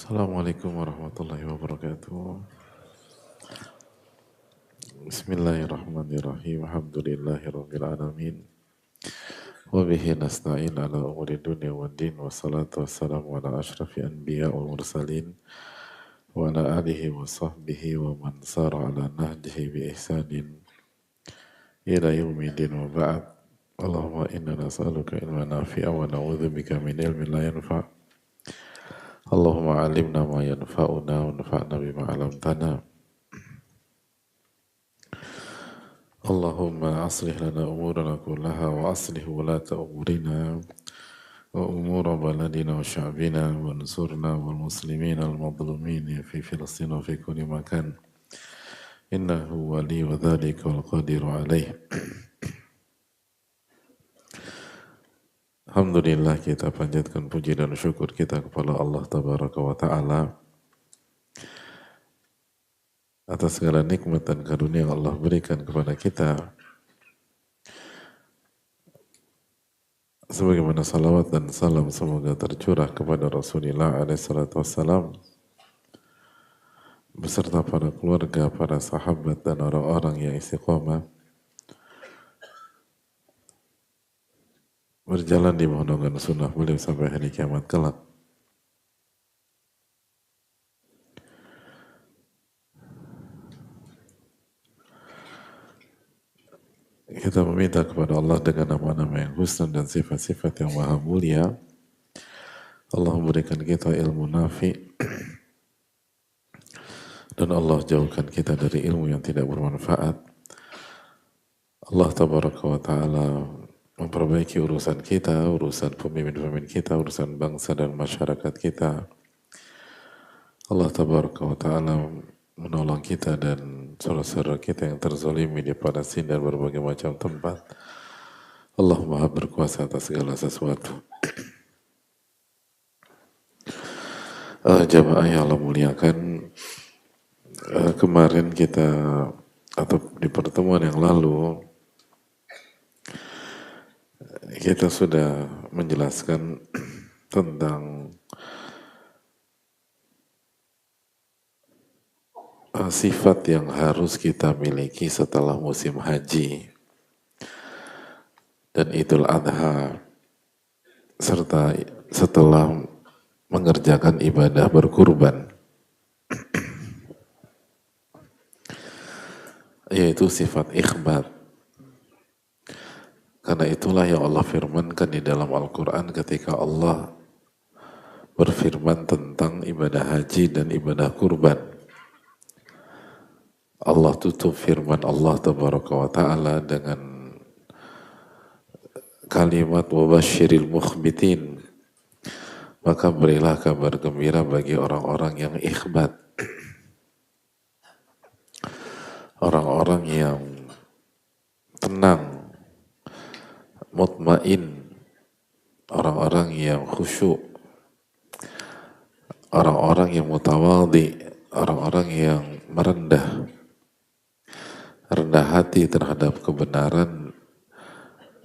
Assalamualaikum warahmatullahi wabarakatuh. Bismillahirrahmanirrahim. Alhamdulillahirabbil alamin. Wa bihi nasta'in ala umuri dunya waddin wassalatu wassalamu ala asyrafil anbiya wal mursalin wa ala alihi wa sahbihi wa man sara ala nahjihi bi ihsanin ila yaumidin wa ba'd. Allahumma inna nas'aluka ilman nafi'a wa na'udzubika min ilmin la yanfa'. Allahumma 'allimna ma yanfa'una wa anfa'na bima 'allamtana. Allahumma aslih lana umurana kullaha wa aslih wulata umurina wa umura baladina wa sya'bina wa ansurna wal muslimin al madlumin fi Filistin wa fi kulli makan innahu wali wa dhalika wal qadiru alaih. Alhamdulillah, kita panjatkan puji dan syukur kita kepada Allah Tabaraka wa Ta'ala atas segala nikmat dan karunia yang Allah berikan kepada kita. Sebagaimana salawat dan salam semoga tercurah kepada Rasulullah SAW beserta para keluarga, para sahabat dan orang-orang yang istiqomah berjalan di bawah naungan sunnah beliau sampai hari kiamat kelak. Kita meminta kepada Allah dengan nama-nama yang husna dan sifat-sifat yang maha mulia. Allah memberikan kita ilmu nafi dan Allah jauhkan kita dari ilmu yang tidak bermanfaat. Allah Tabaraka wa Ta'ala memperbaiki urusan kita, urusan pemimpin-pemimpin kita, urusan bangsa dan masyarakat kita. Allah Tabaraka wa Ta'ala menolong kita dan saudara-saudara kita yang terzalimi di Palestina dan berbagai macam tempat. Allah Maha berkuasa atas segala sesuatu. Jamaah yang Allah muliakan, kemarin kita atau di pertemuan yang lalu kita sudah menjelaskan tentang sifat yang harus kita miliki setelah musim haji dan Idul Adha serta setelah mengerjakan ibadah berkurban, yaitu sifat ikhbat. Karena itulah yang Allah firmankan di dalam Al-Quran ketika Allah berfirman tentang ibadah haji dan ibadah kurban. Allah tutup firman Allah Tabaraka wa Ta'ala dengan kalimat wabashiril mukhbitin, maka berilah kabar gembira bagi orang-orang yang ikhbat, orang-orang yang tenang, mutmain, orang-orang yang khusyuk, orang-orang yang mutawadhi, orang-orang yang rendah hati terhadap kebenaran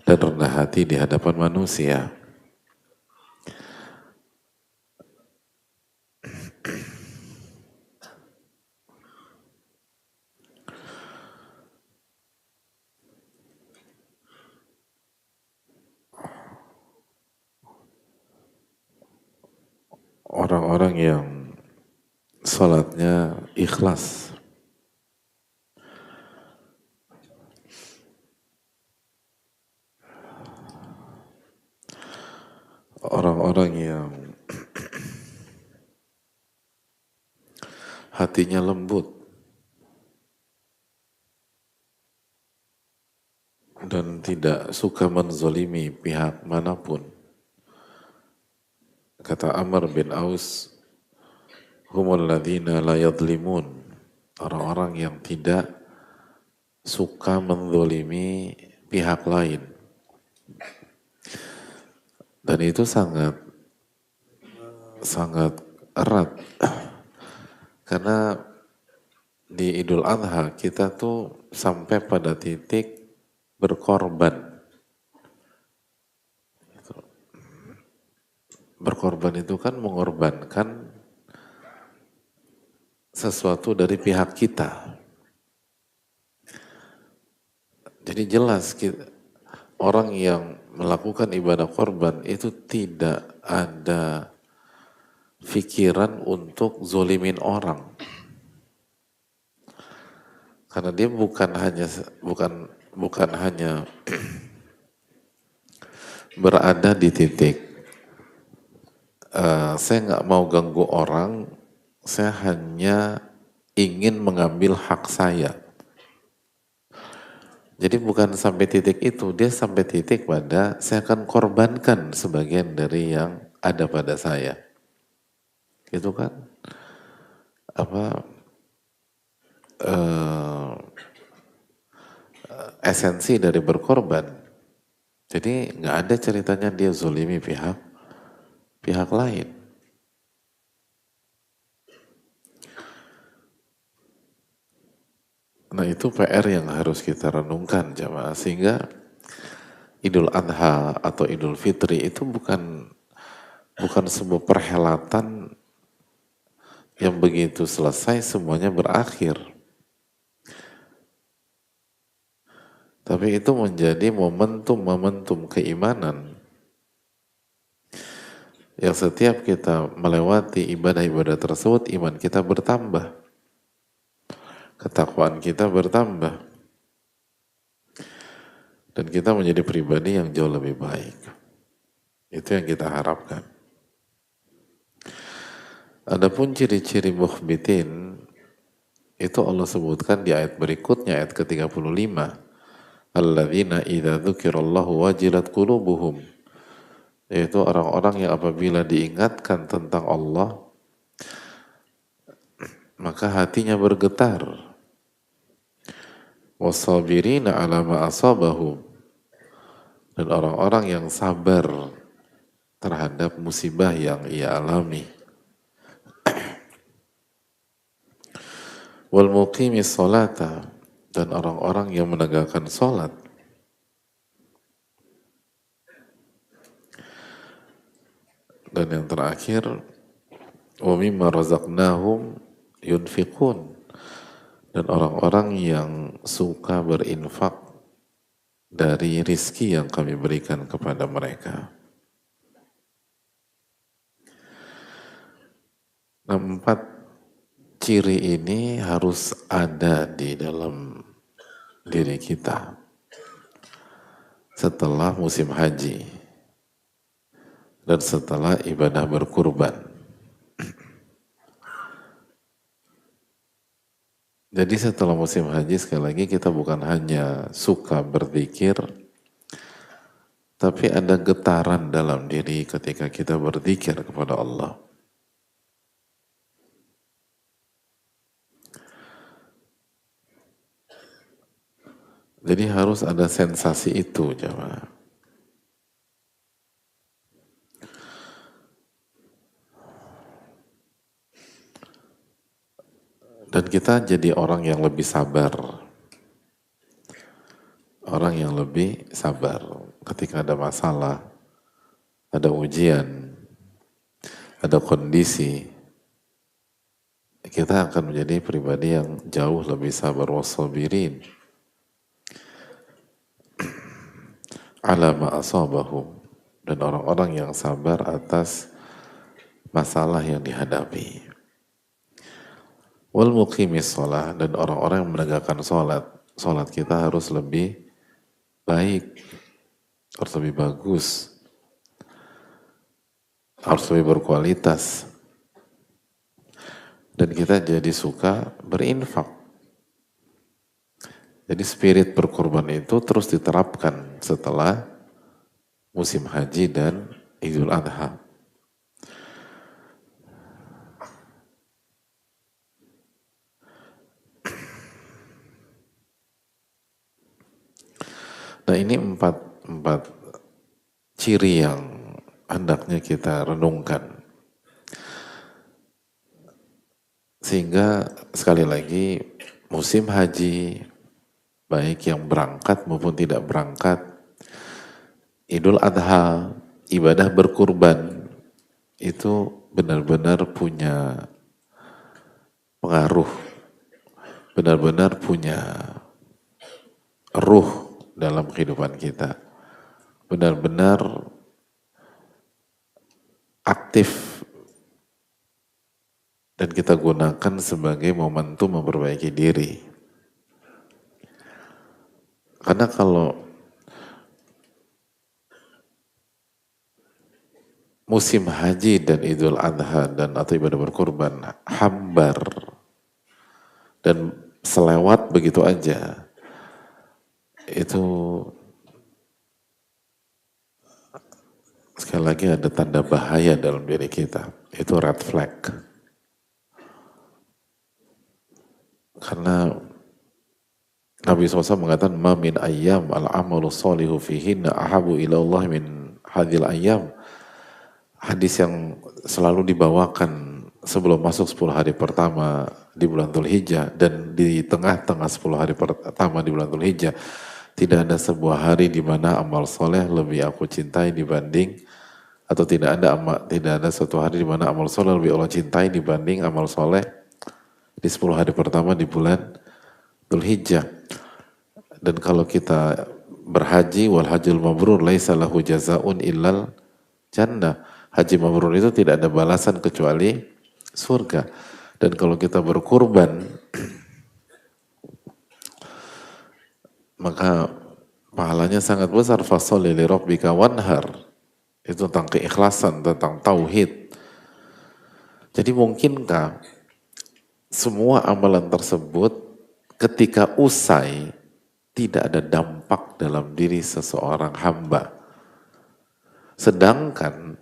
dan rendah hati di hadapan manusia. Orang-orang yang salatnya ikhlas, orang-orang yang hatinya lembut dan tidak suka menzolimi pihak manapun. Kata Amr bin Aus, humul ladzina la yadlimun, orang-orang yang tidak suka menzolimi pihak lain. Dan itu sangat erat. Karena di Idul Adha kita tuh sampai pada titik berkorban. Berkorban itu kan mengorbankan sesuatu dari pihak kita. Jadi jelas orang yang melakukan ibadah korban itu tidak ada pikiran untuk zolimin orang. Karena dia bukan hanya berada di titik saya nggak mau ganggu orang, saya hanya ingin mengambil hak saya. Jadi bukan sampai titik itu, dia sampai titik pada saya akan korbankan sebagian dari yang ada pada saya. Itu kan apa eh, esensi dari berkorban. Jadi nggak ada ceritanya dia zolimi pihak lain. Nah itu PR yang harus kita renungkan jamaah, sehingga Idul Adha atau Idul Fitri itu bukan sebuah perhelatan yang begitu selesai semuanya berakhir. Tapi itu menjadi momentum keimanan yang setiap kita melewati ibadah-ibadah tersebut, iman kita bertambah, ketakwaan kita bertambah, dan kita menjadi pribadi yang jauh lebih baik. Itu yang kita harapkan. Adapun ciri-ciri mukhbitin itu Allah sebutkan di ayat berikutnya, ayat ke-35. Alladzina idza dzukirallahu wajilat qulubuhum, yaitu orang-orang yang apabila diingatkan tentang Allah maka hatinya bergetar. Wasabirina ala ma asabahum, dan orang-orang yang sabar terhadap musibah yang ia alami. Wal muqimis salata, dan orang-orang yang menegakkan salat. Dan yang terakhir, wa mimma razaqnahum yunfiqun, dan orang-orang yang suka berinfak dari rizki yang kami berikan kepada mereka. Nah, 4 ciri ini harus ada di dalam diri kita setelah musim haji dan setelah ibadah berkurban. Jadi setelah musim haji, sekali lagi kita bukan hanya suka berzikir, tapi ada getaran dalam diri ketika kita berzikir kepada Allah. Jadi harus ada sensasi itu, jemaah. Dan kita jadi orang yang lebih sabar. Orang yang lebih sabar ketika ada masalah, ada ujian, ada kondisi. Kita akan menjadi pribadi yang jauh lebih sabar, wasabirin ala ma asabahum, dan orang-orang yang sabar atas masalah yang dihadapi. Wal muqimis shalah, dan orang-orang yang menegakkan salat. Salat kita harus lebih baik, harus lebih bagus, harus lebih berkualitas. Dan kita jadi suka berinfak. Jadi spirit berkorban itu terus diterapkan setelah musim haji dan Idul Adha. Nah ini empat ciri yang hendaknya kita renungkan. Sehingga sekali lagi musim haji, baik yang berangkat maupun tidak berangkat, Idul Adha, ibadah berkurban, itu benar-benar punya pengaruh, benar-benar punya ruh dalam kehidupan kita, benar-benar aktif dan kita gunakan sebagai momentum memperbaiki diri. Karena kalau musim haji dan Idul Adha dan atau ibadah berkurban hambar dan selewat begitu aja, itu sekali lagi ada tanda bahaya dalam diri kita. Itu red flag. Karena Nabi SAW mengatakan, "Ma min ayyam al-amalu salihu fihinna ahabu ila Allah min hadhil ayyam." Hadis yang selalu dibawakan sebelum masuk 10 hari pertama di bulan Dzulhijjah dan di tengah-tengah 10 hari pertama di bulan Dzulhijjah, tidak ada sebuah hari di mana amal soleh lebih aku cintai dibanding, atau tidak ada suatu hari di mana amal soleh lebih Allah cintai dibanding amal soleh di 10 hari pertama di bulan Dzulhijjah. Dan kalau kita berhaji, wal hajjul mabrur laisa lahu jazaun illal jannah. Haji mabrur itu tidak ada balasan kecuali surga. Dan kalau kita berkurban, maka pahalanya sangat besar. Fasholli li rabbika wanhar. Itu tentang keikhlasan, tentang tauhid. Jadi mungkinkah semua amalan tersebut ketika usai tidak ada dampak dalam diri seseorang hamba? Sedangkan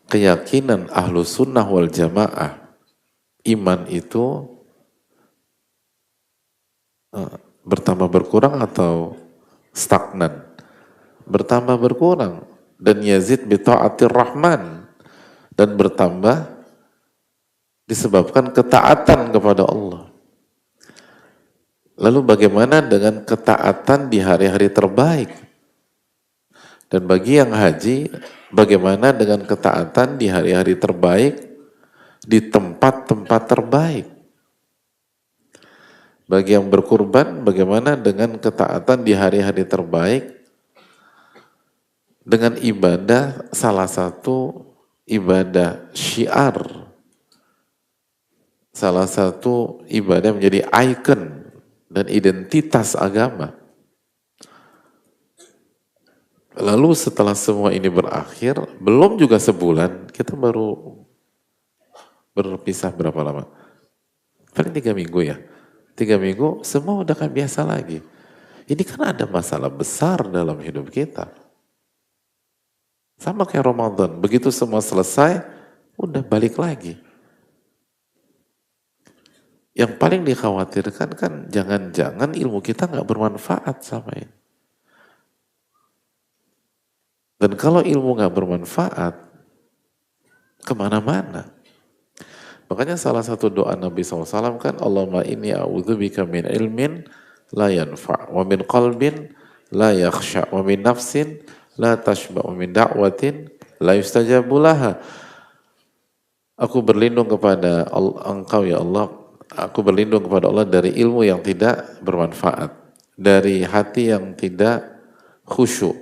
keyakinan ahlu sunnah wal jamaah, iman itu bertambah berkurang atau stagnan? Bertambah berkurang. Dan yazid bi ta'atir rahman, dan bertambah disebabkan ketaatan kepada Allah. Lalu bagaimana dengan ketaatan di hari-hari terbaik? Dan bagi yang haji, bagaimana dengan ketaatan di hari-hari terbaik, di tempat-tempat terbaik? Bagi yang berkurban, bagaimana dengan ketaatan di hari-hari terbaik, dengan ibadah, salah satu ibadah syiar, salah satu ibadah menjadi ikon dan identitas agama. Lalu setelah semua ini berakhir, belum juga sebulan, kita baru berpisah berapa lama? Paling 3 minggu ya. 3 minggu, semua udah kan biasa lagi. Ini kan ada masalah besar dalam hidup kita. Sama kayak Ramadan, begitu semua selesai, udah balik lagi. Yang paling dikhawatirkan kan jangan-jangan ilmu kita nggak bermanfaat sama ini. Dan kalau ilmu nggak bermanfaat, kemana-mana. Makanya salah satu doa Nabi SAW kan, Allahumma inni a'udzubika min ilmin la yanfa' wa min qalbin la yakhsha' wa min nafsin la tashba' wa min da'watin la yustajabu laha. Aku berlindung kepada Engkau ya Allah, aku berlindung kepada Allah dari ilmu yang tidak bermanfaat, dari hati yang tidak khusyuk,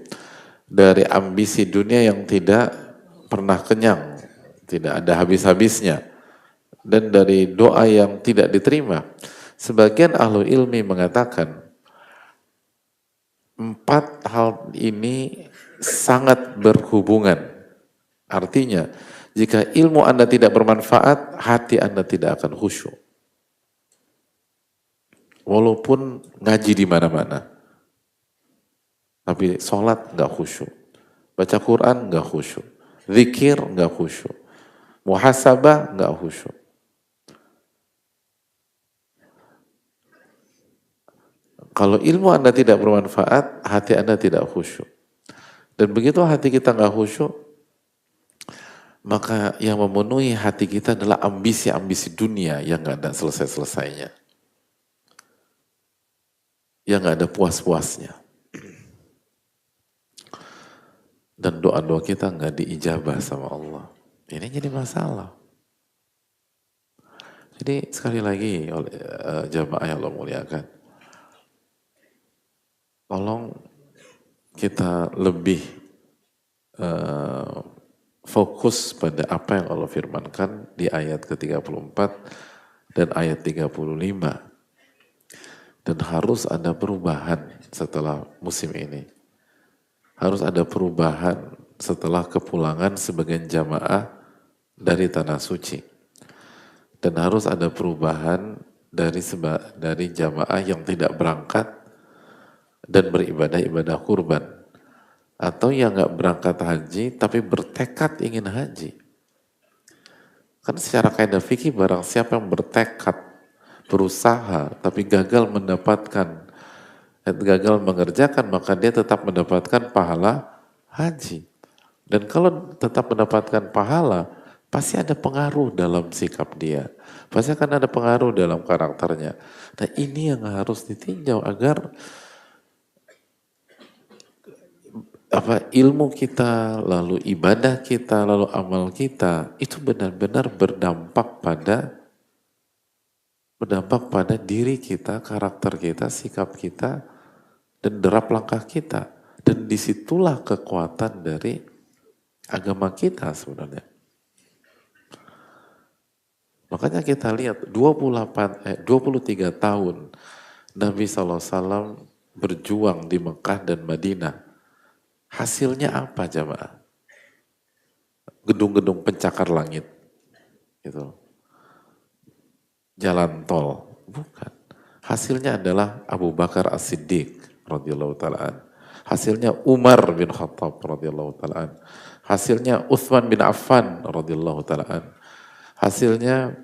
dari ambisi dunia yang tidak pernah kenyang, tidak ada habis-habisnya, dan dari doa yang tidak diterima. Sebagian ahlu ilmi mengatakan 4 hal ini sangat berhubungan. Artinya, jika ilmu Anda tidak bermanfaat, hati Anda tidak akan khusyuk. Walaupun ngaji di mana-mana, tapi sholat nggak khusyuk, baca Quran nggak khusyuk, zikir nggak khusyuk, muhasabah nggak khusyuk. Kalau ilmu Anda tidak bermanfaat, hati Anda tidak khusyuk. Dan begitu hati kita nggak khusyuk, maka yang memenuhi hati kita adalah ambisi-ambisi dunia yang nggak ada selesai-selesainya, yang nggak ada puas-puasnya. Dan doa-doa kita nggak diijabah sama Allah. Ini jadi masalah. Jadi sekali lagi oleh jamaah yang Allah muliakan, tolong kita lebih fokus pada apa yang Allah firmankan di ayat ke-34 dan ayat 35. Dan harus ada perubahan setelah musim ini. Harus ada perubahan setelah kepulangan sebagian jamaah dari Tanah Suci. Dan harus ada perubahan dari jamaah yang tidak berangkat dan beribadah-ibadah kurban. Atau yang nggak berangkat haji tapi bertekad ingin haji. Kan secara kaidah fikih barang siapa yang bertekad, berusaha tapi gagal mengerjakan, maka dia tetap mendapatkan pahala haji. Dan kalau tetap mendapatkan pahala, pasti ada pengaruh dalam sikap dia. Pasti akan ada pengaruh dalam karakternya. Nah ini yang harus ditinjau agar ilmu kita, lalu ibadah kita, lalu amal kita itu benar-benar berdampak pada diri kita, karakter kita, sikap kita, dan derap langkah kita. Dan disitulah kekuatan dari agama kita sebenarnya. Makanya kita lihat 23 tahun Nabi SAW berjuang di Mekah dan Madinah. Hasilnya apa jamaah? Gedung-gedung pencakar langit. Gitu. Jalan tol. Bukan. Hasilnya adalah Abu Bakar As-Siddiq radhiyallahu ta'ala. Hasilnya Umar bin Khattab radhiyallahu ta'ala. Hasilnya Uthman bin Affan radhiyallahu ta'ala. Hasilnya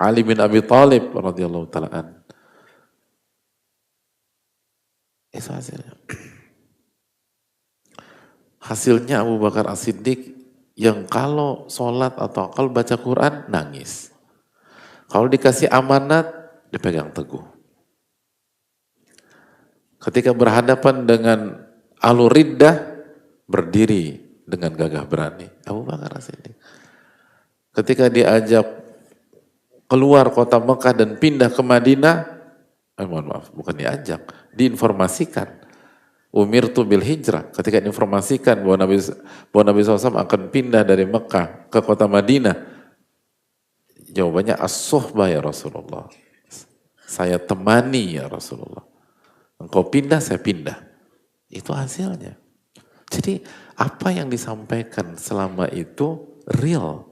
Ali bin Abi Thalib radhiyallahu ta'ala. Itu hasilnya. Hasilnya Abu Bakar As-Siddiq yang kalau sholat atau kalau baca Quran nangis. Kalau dikasih amanat dipegang teguh. Ketika berhadapan dengan Ahlul Riddah berdiri dengan gagah berani. Abu Bakar As-Siddiq. Ketika diajak keluar kota Mekah dan pindah ke Madinah, mohon maaf, bukan diajak, diinformasikan. Umirtu bil hijrah, ketika diinformasikan bahwa Nabi SAW akan pindah dari Mekah ke kota Madinah, jawabannya as-suhbah ya Rasulullah. Saya temani ya Rasulullah. Engkau pindah, saya pindah. Itu hasilnya. Jadi apa yang disampaikan selama itu real.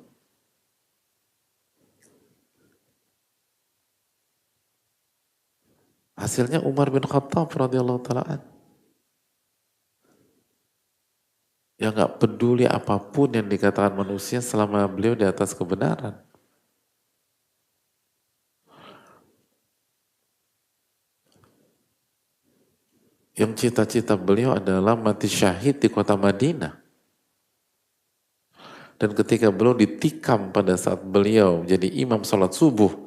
Hasilnya Umar bin Khattab radhiyallahu ta'ala yang gak peduli apapun yang dikatakan manusia selama beliau di atas kebenaran. Yang cita-cita beliau adalah mati syahid di kota Madinah. Dan ketika beliau ditikam pada saat beliau jadi imam sholat subuh,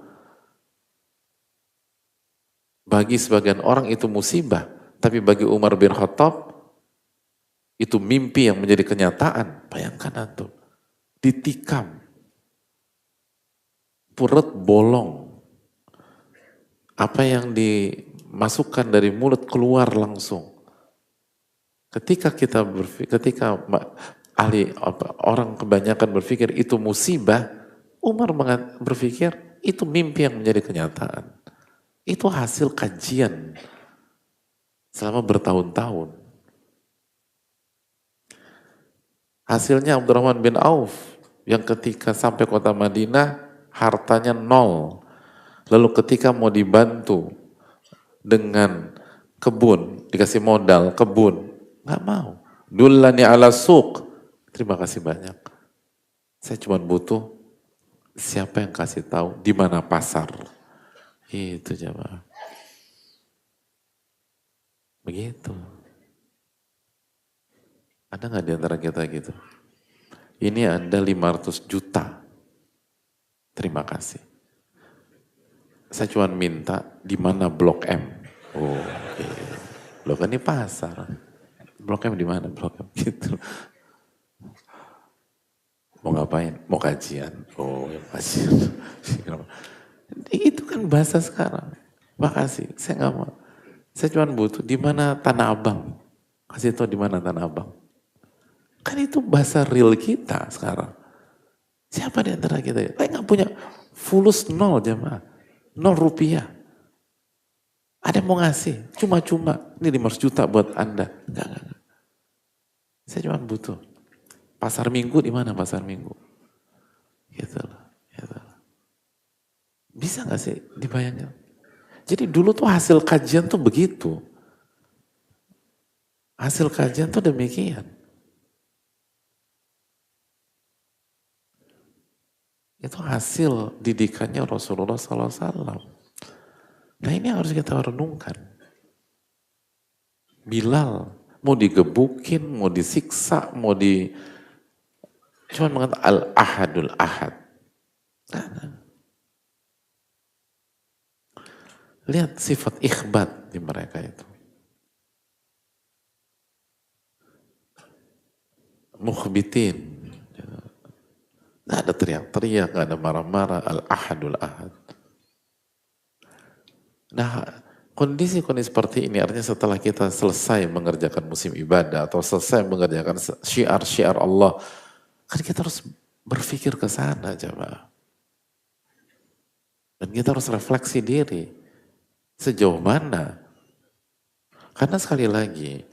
bagi sebagian orang itu musibah, tapi bagi Umar bin Khattab itu mimpi yang menjadi kenyataan. Bayangkan antum, ditikam, perut bolong, apa yang dimasukkan dari mulut keluar langsung. Ketika orang kebanyakan berpikir itu musibah, Umar berpikir itu mimpi yang menjadi kenyataan. Itu hasil kajian selama bertahun-tahun. Hasilnya Abdurrahman bin Auf yang ketika sampai kota Madinah hartanya nol. Lalu ketika mau dibantu dengan kebun, dikasih modal kebun, nggak mau. Dullani ala suq. Terima kasih banyak. Saya cuma butuh siapa yang kasih tahu di mana pasar. Itu jemaah. Begitu. Ada nggak di antara kita gitu? Ini Anda 500 juta. Terima kasih. Saya cuma minta di mana Blok M. Oh, okay. Blok M ini pasar. Blok M di mana Blok M gitu. Mau ngapain? Mau kajian. Oh, kajian. Itu kan bahasa sekarang. Makasih, saya nggak mau. Saya cuma butuh di mana Tanah Abang. Kasih tahu di mana Tanah Abang. Kan itu bahasa real kita sekarang. Siapa di antara kita? Saya nggak punya fulus nol jamaah. 0 rupiah. Ada yang mau ngasih, cuma-cuma. Ini 500 juta buat Anda. Enggak. Saya cuma butuh. Pasar Minggu di mana pasar Minggu? Gitu loh. Gitu loh. Bisa nggak sih dibayangkan? Jadi dulu tuh hasil kajian tuh begitu. Hasil kajian tuh demikian. Itu hasil didikannya Rasulullah SAW. Nah ini harus kita renungkan. Bilal mau digebukin, mau disiksa, mau di cuman mengatakan al-ahadul ahad. Nah, lihat sifat ikhbat di mereka itu. Mukhbitin. Nggak ada teriak-teriak, nggak ada marah-marah. Al-ahadul ahad. Nah, kondisi-kondisi seperti ini artinya setelah kita selesai mengerjakan musim ibadah atau selesai mengerjakan syiar-syiar Allah, kan kita harus berpikir ke sana, jemaah. Dan kita harus refleksi diri. Sejauh mana? Karena sekali lagi,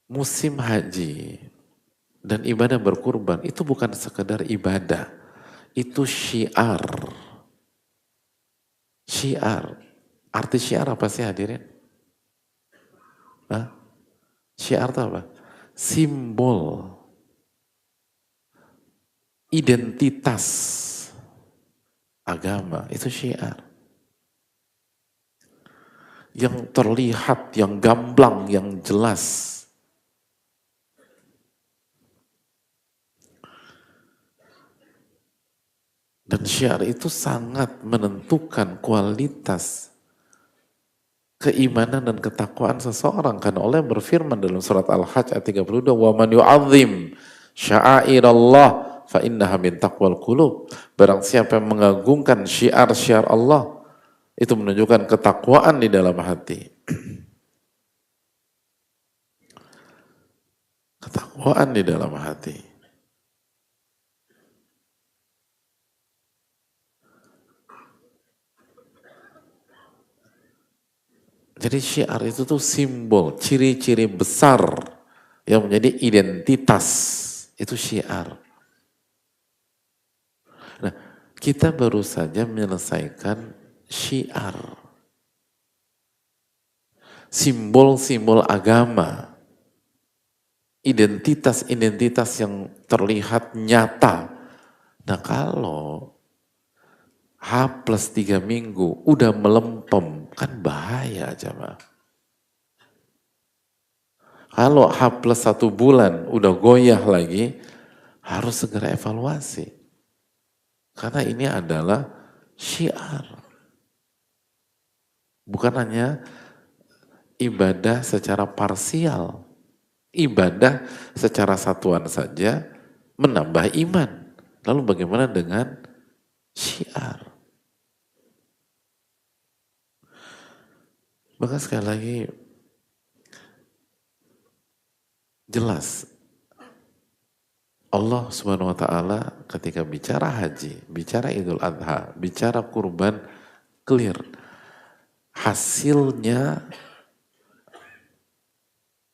musim haji dan ibadah berkurban itu bukan sekedar ibadah. Itu syiar. Syiar. Arti syiar apa sih hadirin? Hah? Syiar itu apa? Simbol. Identitas agama. Itu syiar. Yang terlihat, yang gamblang, yang jelas. Dan syiar itu sangat menentukan kualitas keimanan dan ketakwaan seseorang. Karena Allah berfirman dalam surat Al-Hajj ayat 32, "Wa man yu'azzim sya'airallah fa innaha min taqwal qulub." Barang siapa yang mengagungkan syiar-syiar Allah, itu menunjukkan ketakwaan di dalam hati. Ketakwaan di dalam hati. Jadi syiar itu tuh simbol, ciri-ciri besar yang menjadi identitas. Itu syiar. Nah, kita baru saja menyelesaikan syiar. Simbol-simbol agama. Identitas-identitas yang terlihat nyata. Nah kalau H plus 3 minggu udah melempem, kan bahaya jemaah. Kalau H plus 1 bulan udah goyah lagi, harus segera evaluasi. Karena ini adalah syiar. Bukan hanya ibadah secara parsial. Ibadah secara satuan saja menambah iman. Lalu bagaimana dengan syiar? Maka sekali lagi jelas Allah Subhanahu wa taala ketika bicara haji, bicara Idul Adha, bicara kurban, clear. Hasilnya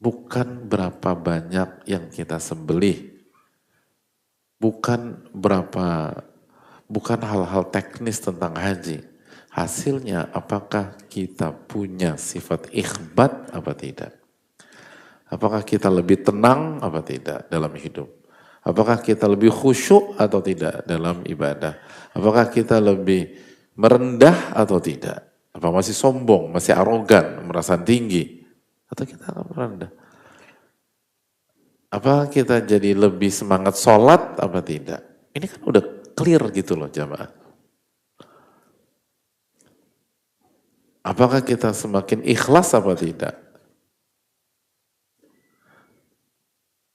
bukan berapa banyak yang kita sembelih. Bukan hal-hal teknis tentang haji. Hasilnya apakah kita punya sifat ikhbat apa tidak? Apakah kita lebih tenang apa tidak dalam hidup? Apakah kita lebih khusyuk atau tidak dalam ibadah? Apakah kita lebih merendah atau tidak? Apa masih sombong, masih arogan, merasa tinggi? Atau kita merendah? Apa kita jadi lebih semangat sholat apa tidak? Ini kan udah clear gitu loh jamaah. Apakah kita semakin ikhlas apa tidak?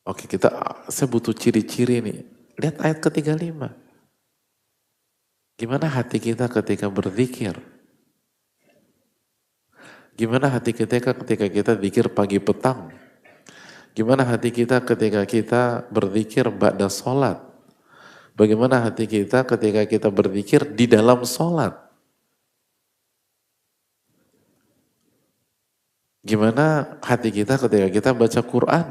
Oke, saya butuh ciri-ciri nih. Lihat ayat ke-35. Gimana hati kita ketika berzikir? Gimana hati kita ketika kita zikir pagi petang? Gimana hati kita ketika kita berzikir ba'da sholat? Bagaimana hati kita ketika kita berzikir di dalam sholat? Gimana hati kita ketika kita baca Quran?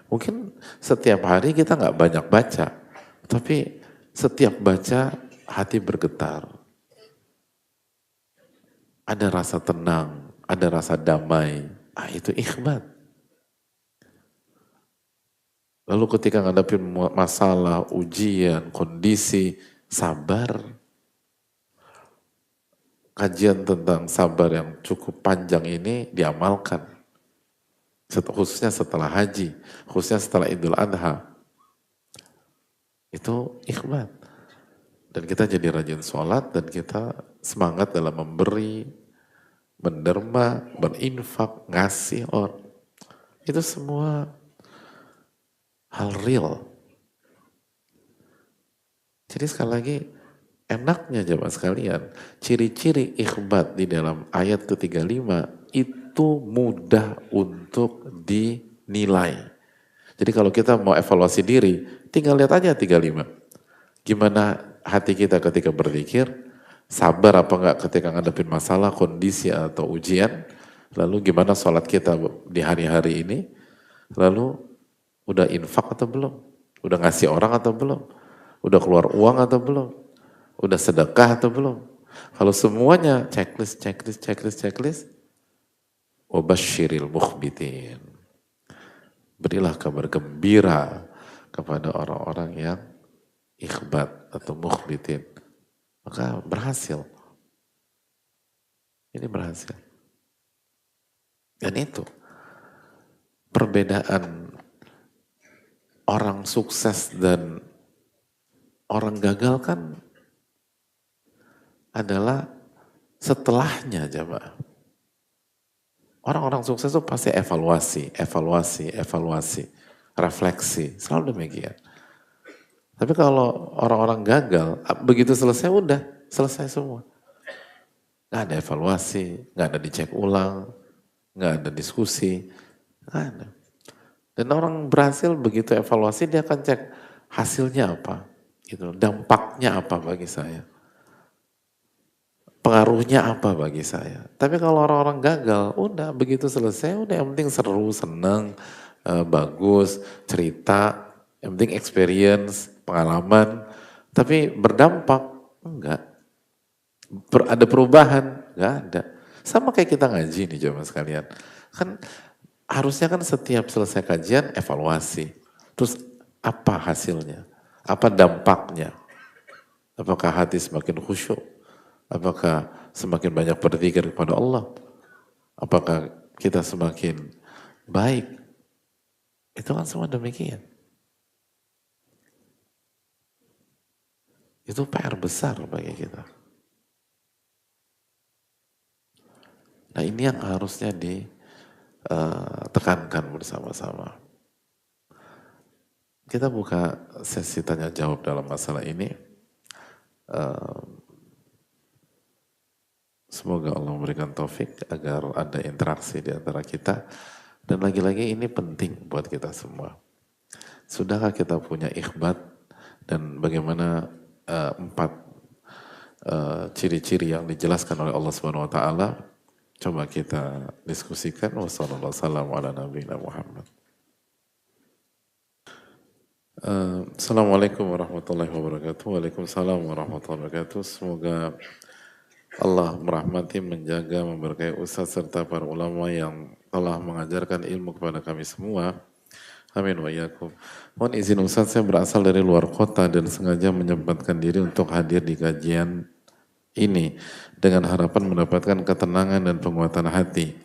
Mungkin setiap hari kita nggak banyak baca, tapi setiap baca hati bergetar. Ada rasa tenang, ada rasa damai. Ah, itu ikhbat. Lalu ketika ngadapin masalah, ujian, kondisi, sabar. Kajian tentang sabar yang cukup panjang ini diamalkan. Khususnya setelah haji, khususnya setelah Idul Adha. Itu ikhbat. Dan kita jadi rajin sholat dan kita semangat dalam memberi, menderma, berinfak, ngasih orang. Itu semua hal real. Jadi sekali lagi, enaknya jemaah sekalian, ciri-ciri ikhbat di dalam ayat ke-35 itu mudah untuk dinilai. Jadi kalau kita mau evaluasi diri, tinggal lihat aja 35. Gimana hati kita ketika berzikir, sabar apa enggak ketika ngadepin masalah, kondisi atau ujian, lalu gimana sholat kita di hari-hari ini, lalu udah infak atau belum, udah ngasih orang atau belum, udah keluar uang atau belum, udah sedekah atau belum. Kalau semuanya checklist, wabasyiril mukhbitin. Berilah kabar gembira kepada orang-orang yang ikhbat atau mukhbitin. Maka berhasil. Ini berhasil. Dan itu perbedaan orang sukses dan orang gagal kan adalah setelahnya, jemaah. Orang-orang sukses itu pasti evaluasi, refleksi, selalu demikian. Tapi kalau orang-orang gagal, begitu selesai udah, selesai semua. Nggak ada evaluasi, nggak ada dicek ulang, nggak ada diskusi, nggak ada. Dan orang berhasil begitu evaluasi dia akan cek hasilnya apa, gitu, dampaknya apa bagi saya. Pengaruhnya apa bagi saya. Tapi kalau orang-orang gagal, udah begitu selesai, udah yang penting seru, senang, bagus, cerita, yang penting experience, pengalaman. Tapi berdampak, enggak. Ada perubahan, enggak ada. Sama kayak kita ngaji nih jemaah sekalian. Kan harusnya kan setiap selesai kajian evaluasi. Terus apa hasilnya? Apa dampaknya? Apakah hati semakin khusyuk? Apakah semakin banyak berzikir kepada Allah? Apakah kita semakin baik? Itu kan semua demikian. Itu PR besar bagi kita. Nah ini yang harusnya ditekankan bersama-sama. Kita buka sesi tanya jawab dalam masalah ini. Semoga Allah memberikan taufik agar ada interaksi di antara kita. Dan lagi-lagi ini penting buat kita semua. Sudahkah kita punya ikhbat dan bagaimana 4 ciri-ciri yang dijelaskan oleh Allah Subhanahu wa taala? Coba kita diskusikan. Wassalamualaikum Assalamualaikum warahmatullahi wabarakatuh. Waalaikumsalam warahmatullahi wabarakatuh. Semoga Allah merahmati, menjaga, memberkahi Ustaz serta para ulama yang telah mengajarkan ilmu kepada kami semua. Amin wa iyyakum. Mohon izin Ustaz, saya berasal dari luar kota dan sengaja menyempatkan diri untuk hadir di kajian ini dengan harapan mendapatkan ketenangan dan penguatan hati.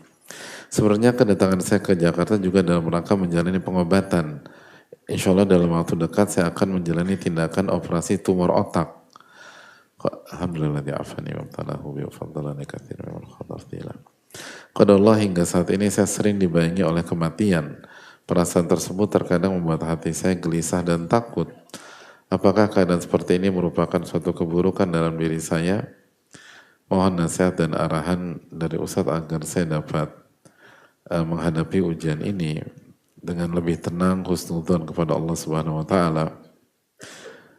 Sebenarnya kedatangan saya ke Jakarta juga dalam rangka menjalani pengobatan. Insya Allah dalam waktu dekat saya akan menjalani tindakan operasi tumor otak. Alhamdulillah di'afani wa ta'alahu bi'ufadalani kathir wa khadafdila. Qadallah hingga saat ini saya sering dibayangi oleh kematian. Perasaan tersebut terkadang membuat hati saya gelisah dan takut. Apakah keadaan seperti ini merupakan suatu keburukan dalam diri saya? Mohon nasihat dan arahan dari Ustadz agar saya dapat menghadapi ujian ini dengan lebih tenang, husnudzon kepada Allah Subhanahu wa taala,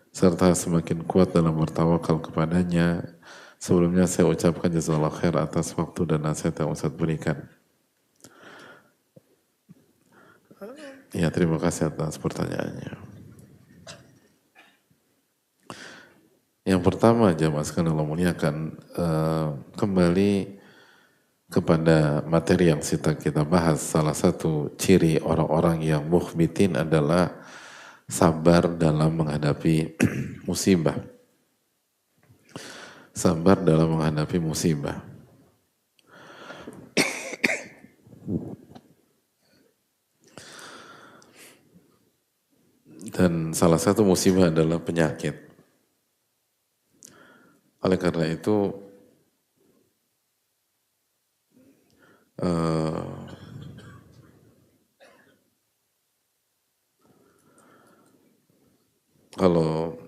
serta semakin kuat dalam bertawakal kepadanya. Sebelumnya saya ucapkan jazakallahu khair atas waktu dan nasihat yang Ustadz berikan. Ya, terima kasih atas pertanyaannya. Yang pertama, jamaah sekalian Allah muliakan, kembali kepada materi yang kita bahas. Salah satu ciri orang-orang yang mukhbitin adalah sabar dalam menghadapi musibah. Sabar dalam menghadapi musibah. Dan salah satu musibah adalah penyakit. Oleh karena itu, kalau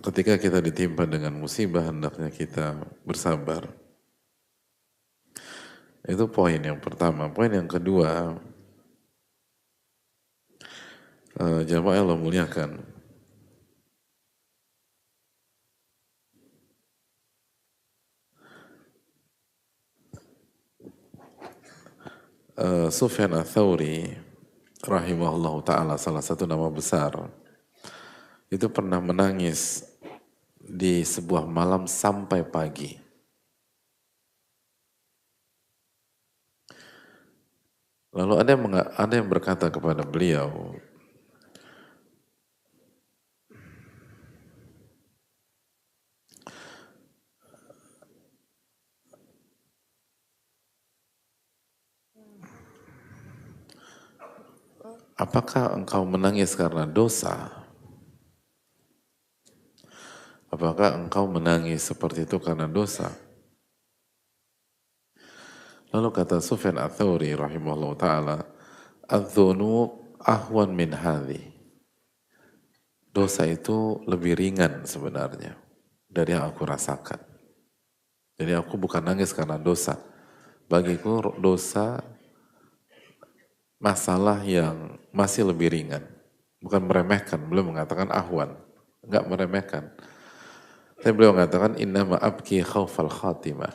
ketika kita ditimpa dengan musibah, hendaknya kita bersabar. Itu poin yang pertama. Poin yang kedua, jamaah Allah muliakan. Sufyan Ats-Tsauri rahimahullah ta'ala, salah satu nama besar, itu pernah menangis di sebuah malam sampai pagi. Lalu ada yang berkata kepada beliau, apakah engkau menangis karena dosa? Apakah engkau menangis seperti itu karena dosa? Lalu kata Sufyan Ats-Tsauri rahimahullah ta'ala, "Adz-dzunub ahwan min hadhi." Dosa itu lebih ringan sebenarnya dari yang aku rasakan. Jadi aku bukan nangis karena dosa. Bagiku dosa masalah yang masih lebih ringan. Bukan meremehkan, belum mengatakan ahwan. Enggak meremehkan. Tapi beliau mengatakan, innama abki khawfal khatimah.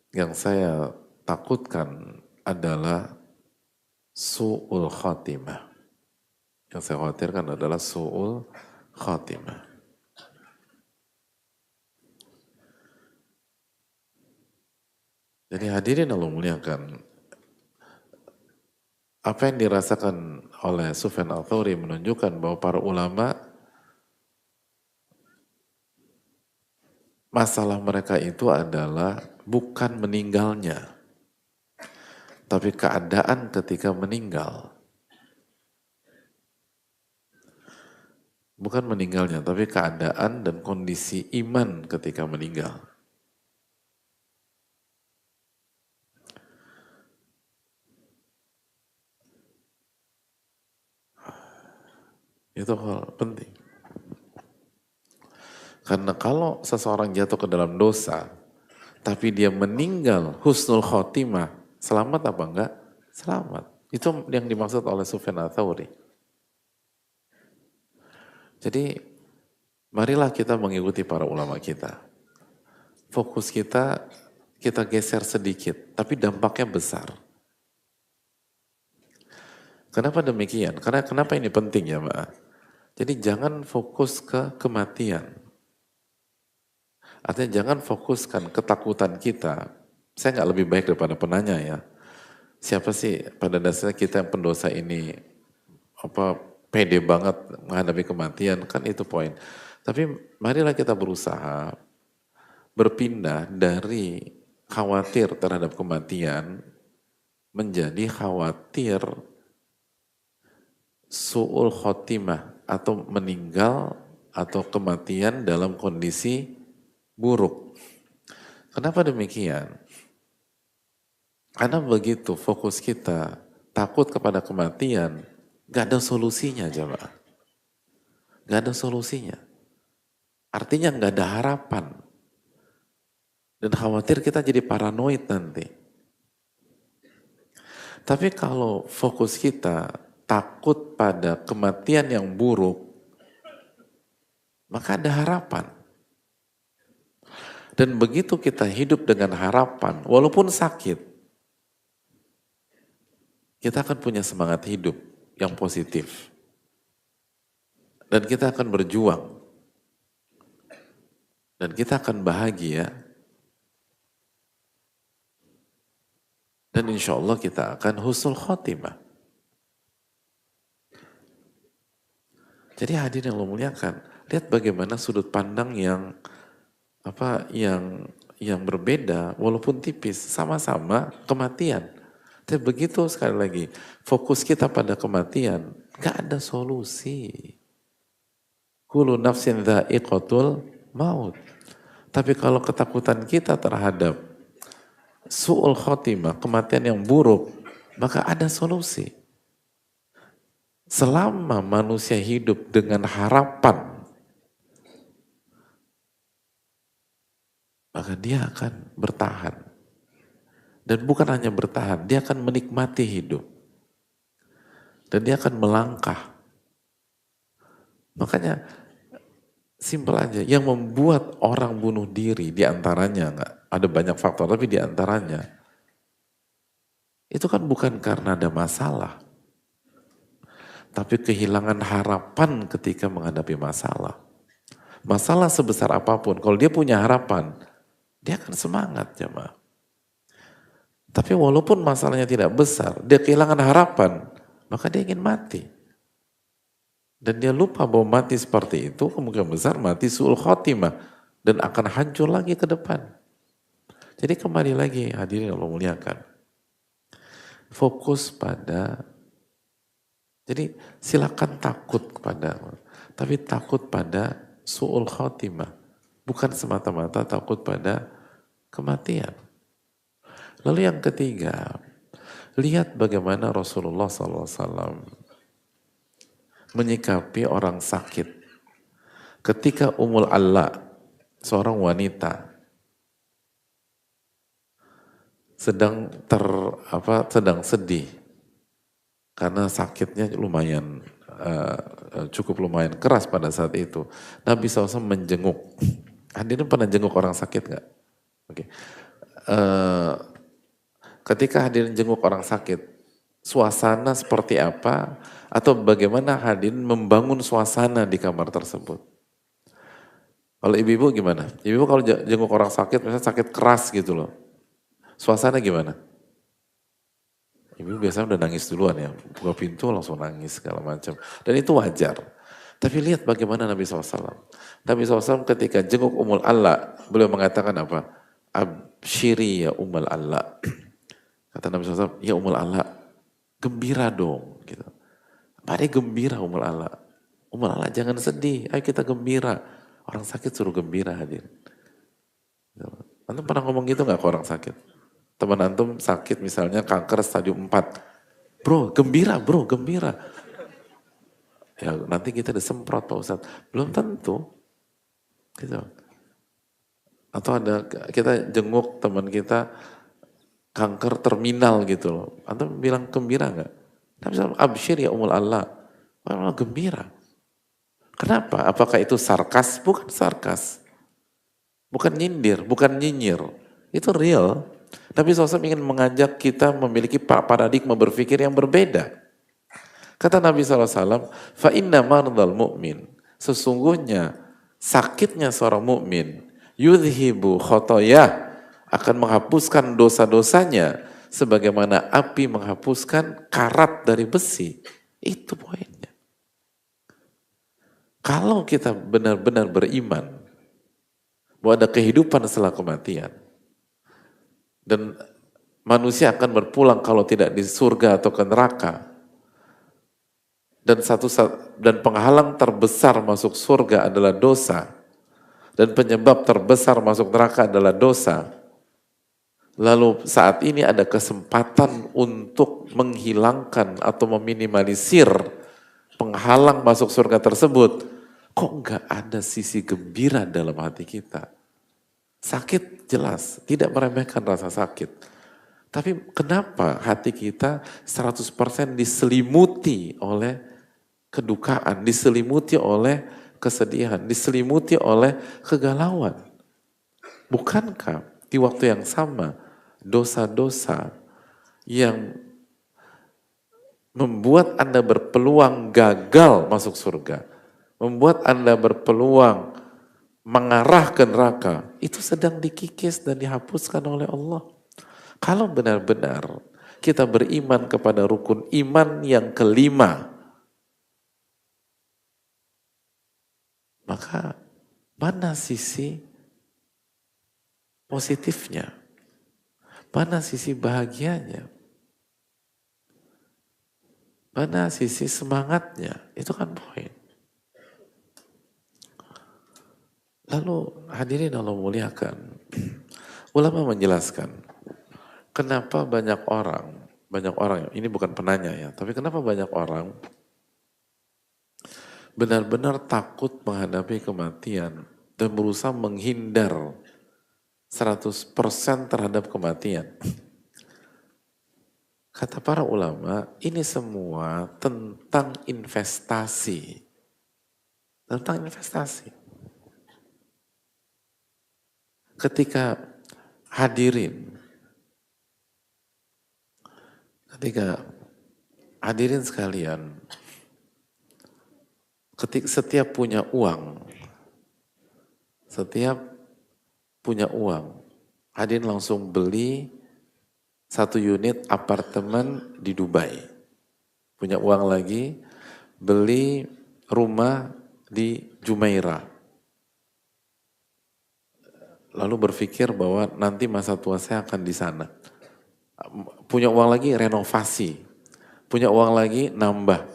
Yang saya takutkan adalah su'ul khatimah. Yang saya khawatirkan adalah su'ul khatimah. Jadi hadirin Allah muliakan, apa yang dirasakan oleh Sufyan Ats-Tsauri menunjukkan bahwa para ulama, masalah mereka itu adalah bukan meninggalnya, tapi keadaan ketika meninggal. Bukan meninggalnya, tapi keadaan dan kondisi iman ketika meninggal. Itu hal penting. Karena kalau seseorang jatuh ke dalam dosa, tapi dia meninggal husnul khotimah, selamat apa enggak? Selamat. Itu yang dimaksud oleh Sufyan Ats-Tsauri. Jadi, marilah kita mengikuti para ulama kita. Fokus kita geser sedikit, tapi dampaknya besar. Kenapa demikian? Karena kenapa ini penting ya, Mbak? Jadi jangan fokus ke kematian. Artinya jangan fokuskan ketakutan kita. Saya nggak lebih baik daripada penanya ya. Siapa sih pada dasarnya kita yang pendosa ini pede banget menghadapi kematian, kan itu poin. Tapi marilah kita berusaha berpindah dari khawatir terhadap kematian menjadi khawatir su'ul khotimah atau meninggal atau kematian dalam kondisi buruk. Kenapa demikian? Karena begitu fokus kita takut kepada kematian, gak ada solusinya jemaah. Nggak ada solusinya. Artinya nggak ada harapan. Dan khawatir kita jadi paranoid nanti. Tapi kalau fokus kita takut pada kematian yang buruk, maka ada harapan. Dan begitu kita hidup dengan harapan, walaupun sakit, kita akan punya semangat hidup yang positif. Dan kita akan berjuang. Dan kita akan bahagia. Dan insya Allah kita akan husnul khotimah. Jadi hadirin yang Allah muliakan, lihat bagaimana sudut pandang yang berbeda, walaupun tipis, sama-sama kematian. Tapi begitu sekali lagi, fokus kita pada kematian, gak ada solusi. Kullu nafsin dha'iqatul maut. Tapi kalau ketakutan kita terhadap su'ul khotimah, kematian yang buruk, maka ada solusi. Selama manusia hidup dengan harapan, maka dia akan bertahan. Dan bukan hanya bertahan, dia akan menikmati hidup. Dan dia akan melangkah. Makanya, simpel aja, yang membuat orang bunuh diri diantaranya, ada banyak faktor, tapi diantaranya, itu kan bukan karena ada masalah. Tapi kehilangan harapan ketika menghadapi masalah. Masalah sebesar apapun, kalau dia punya harapan, dia akan semangat, jemaah. Tapi walaupun masalahnya tidak besar, dia kehilangan harapan, maka dia ingin mati. Dan dia lupa bahwa mati seperti itu, kemungkinan besar mati su'ul khotimah, dan akan hancur lagi ke depan. Jadi kembali lagi, hadirin Allah muliakan. Fokus pada, jadi silakan takut kepada, tapi takut pada su'ul khotimah. Bukan semata-mata takut pada kematian. Lalu yang ketiga, lihat bagaimana Rasulullah SAW menyikapi orang sakit. Ketika Ummul Alla, seorang wanita, sedang sedih karena sakitnya cukup lumayan keras pada saat itu. Nabi SAW menjenguk. Hadirin pernah jenguk orang sakit nggak? Oke. Ketika hadirin jenguk orang sakit, suasana seperti apa? Atau bagaimana hadirin membangun suasana di kamar tersebut? Kalau ibu-ibu gimana? Ibu kalau jenguk orang sakit, misalnya sakit keras gitu loh. Suasana gimana? Ibu biasanya udah nangis duluan ya, buka pintu langsung nangis segala macam. Dan itu wajar. Tapi lihat bagaimana Nabi SAW. Nabi SAW ketika jenguk Ummul Alla, beliau mengatakan apa? Abshiri ya Ummul Alla. Kata Nabi SAW, ya Ummul Alla, gembira dong. Gitu. Mari gembira Ummul Alla. Ummul Alla jangan sedih, ayo kita gembira. Orang sakit suruh gembira hadir. Antum pernah ngomong gitu gak ke orang sakit? Teman antum sakit misalnya kanker stadium 4. Bro, gembira bro, gembira. Ya nanti kita disemprot Pak Ustadz. Belum tentu. Gitu. Atau ada kita jenguk teman kita kanker terminal gitu loh. Antum bilang gembira gak? Nabi SAW, absyir ya Ummul Alla. Malah gembira. Kenapa? Apakah itu sarkas? Bukan sarkas. Bukan nyindir, bukan nyinyir. Itu real. Nabi SAW ingin mengajak kita memiliki paradigma berpikir yang berbeda. Kata Nabi SAW, fa inna mardal mu'min. Sesungguhnya sakitnya seorang mukmin yudhibu khotoyah, akan menghapuskan dosa-dosanya sebagaimana api menghapuskan karat dari besi. Itu poinnya. Kalau kita benar-benar beriman bahwa ada kehidupan setelah kematian dan manusia akan berpulang kalau tidak di surga atau ke neraka, dan penghalang terbesar masuk surga adalah dosa, dan penyebab terbesar masuk neraka adalah dosa. Lalu saat ini ada kesempatan untuk menghilangkan atau meminimalisir penghalang masuk surga tersebut. Kok nggak ada sisi gembira dalam hati kita? Sakit jelas, tidak meremehkan rasa sakit. Tapi kenapa hati kita 100% diselimuti oleh kedukaan, diselimuti oleh kesedihan, diselimuti oleh kegalauan? Bukankah di waktu yang sama dosa-dosa yang membuat Anda berpeluang gagal masuk surga, membuat Anda berpeluang mengarah ke neraka, itu sedang dikikis dan dihapuskan oleh Allah. Kalau benar-benar kita beriman kepada rukun iman yang kelima, maka mana sisi positifnya? Mana sisi bahagianya? Mana sisi semangatnya? Itu kan poin. Lalu hadirin Allah muliakan, ulama menjelaskan kenapa banyak orang, ini bukan penanya ya, tapi kenapa banyak orang benar-benar takut menghadapi kematian dan berusaha menghindar 100% terhadap kematian. Kata para ulama, ini semua tentang investasi. Tentang investasi. Ketika hadirin sekalian, setiap punya uang, hadirin langsung beli 1 unit apartemen di Dubai. Punya uang lagi, beli rumah di Jumeirah. Lalu berpikir bahwa nanti masa tua saya akan di sana. Punya uang lagi renovasi. Punya uang lagi nambah.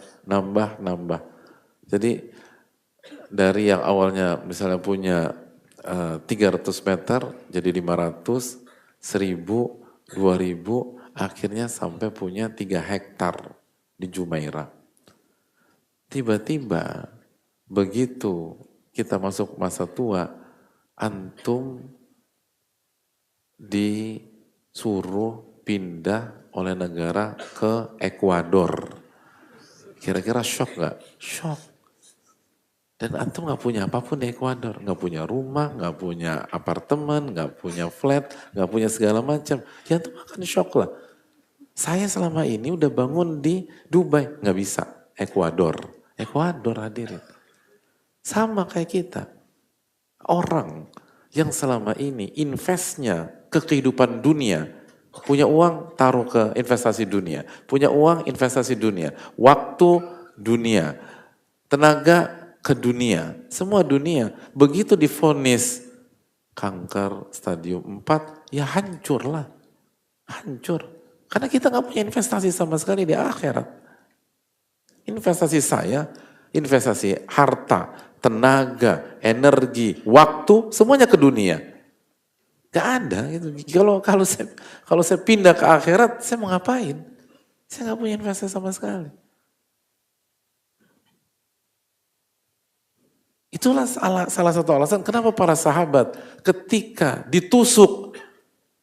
Jadi dari yang awalnya misalnya punya 300 meter jadi 500, 1000, 2000, akhirnya sampai punya 3 hektar di Jumeirah. Tiba-tiba begitu kita masuk masa tua, antum disuruh pindah oleh negara ke Ekuador. Kira-kira shock gak? Shock. Dan antum gak punya apapun di Ekuador. Gak punya rumah, gak punya apartemen, gak punya flat, gak punya segala macam. Ya antum akan shock lah. Saya selama ini udah bangun di Dubai. Gak bisa. Ekuador hadirin. Sama kayak kita. Orang yang selama ini investnya ke kehidupan dunia, punya uang taruh ke investasi dunia, punya uang investasi dunia, waktu dunia, tenaga ke dunia, semua dunia. Begitu divonis kanker stadium 4, ya hancurlah, hancur. Karena kita nggak punya investasi sama sekali di akhirat. Investasi saya, investasi harta, tenaga, energi, waktu, semuanya ke dunia. Gak ada gitu. Kalau saya pindah ke akhirat, saya mau ngapain? Saya gak punya investasi sama sekali. Itulah salah satu alasan kenapa para sahabat ketika ditusuk,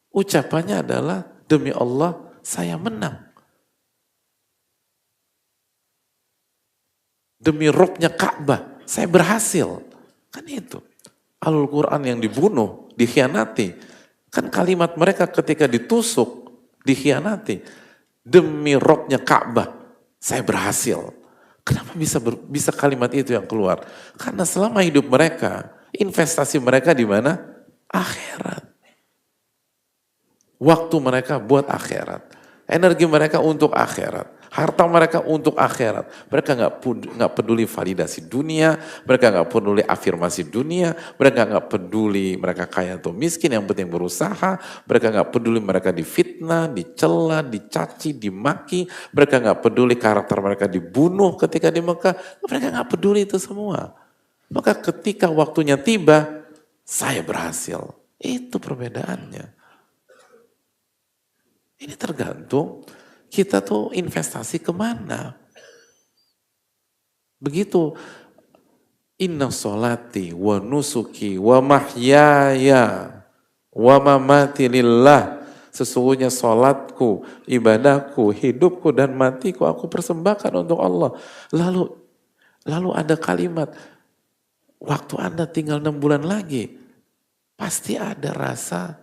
ucapannya adalah, demi Allah saya menang. Demi robnya Ka'bah, saya berhasil. Kan itu. Alul Quran yang dibunuh, dikhianati. Kan kalimat mereka ketika ditusuk, dikhianati. Demi robnya Ka'bah, saya berhasil. Kenapa bisa kalimat itu yang keluar? Karena selama hidup mereka, investasi mereka di mana? Akhirat. Waktu mereka buat akhirat. Energi mereka untuk akhirat. Harta mereka untuk akhirat. Mereka nggak peduli validasi dunia, mereka nggak peduli afirmasi dunia, mereka nggak peduli mereka kaya atau miskin, yang penting berusaha. Mereka nggak peduli mereka difitnah, dicela, dicaci, dimaki. Mereka nggak peduli karakter mereka dibunuh ketika di Mekah. Mereka nggak peduli itu semua. Maka ketika waktunya tiba, saya berhasil. Itu perbedaannya. Ini tergantung kita tuh investasi kemana. Begitu Inna sholati wa nusuki wa mahyaya wa mamati lillah. Sesungguhnya solatku, ibadahku, hidupku dan matiku aku persembahkan untuk Allah. Lalu ada kalimat, waktu Anda tinggal 6 bulan lagi, pasti ada rasa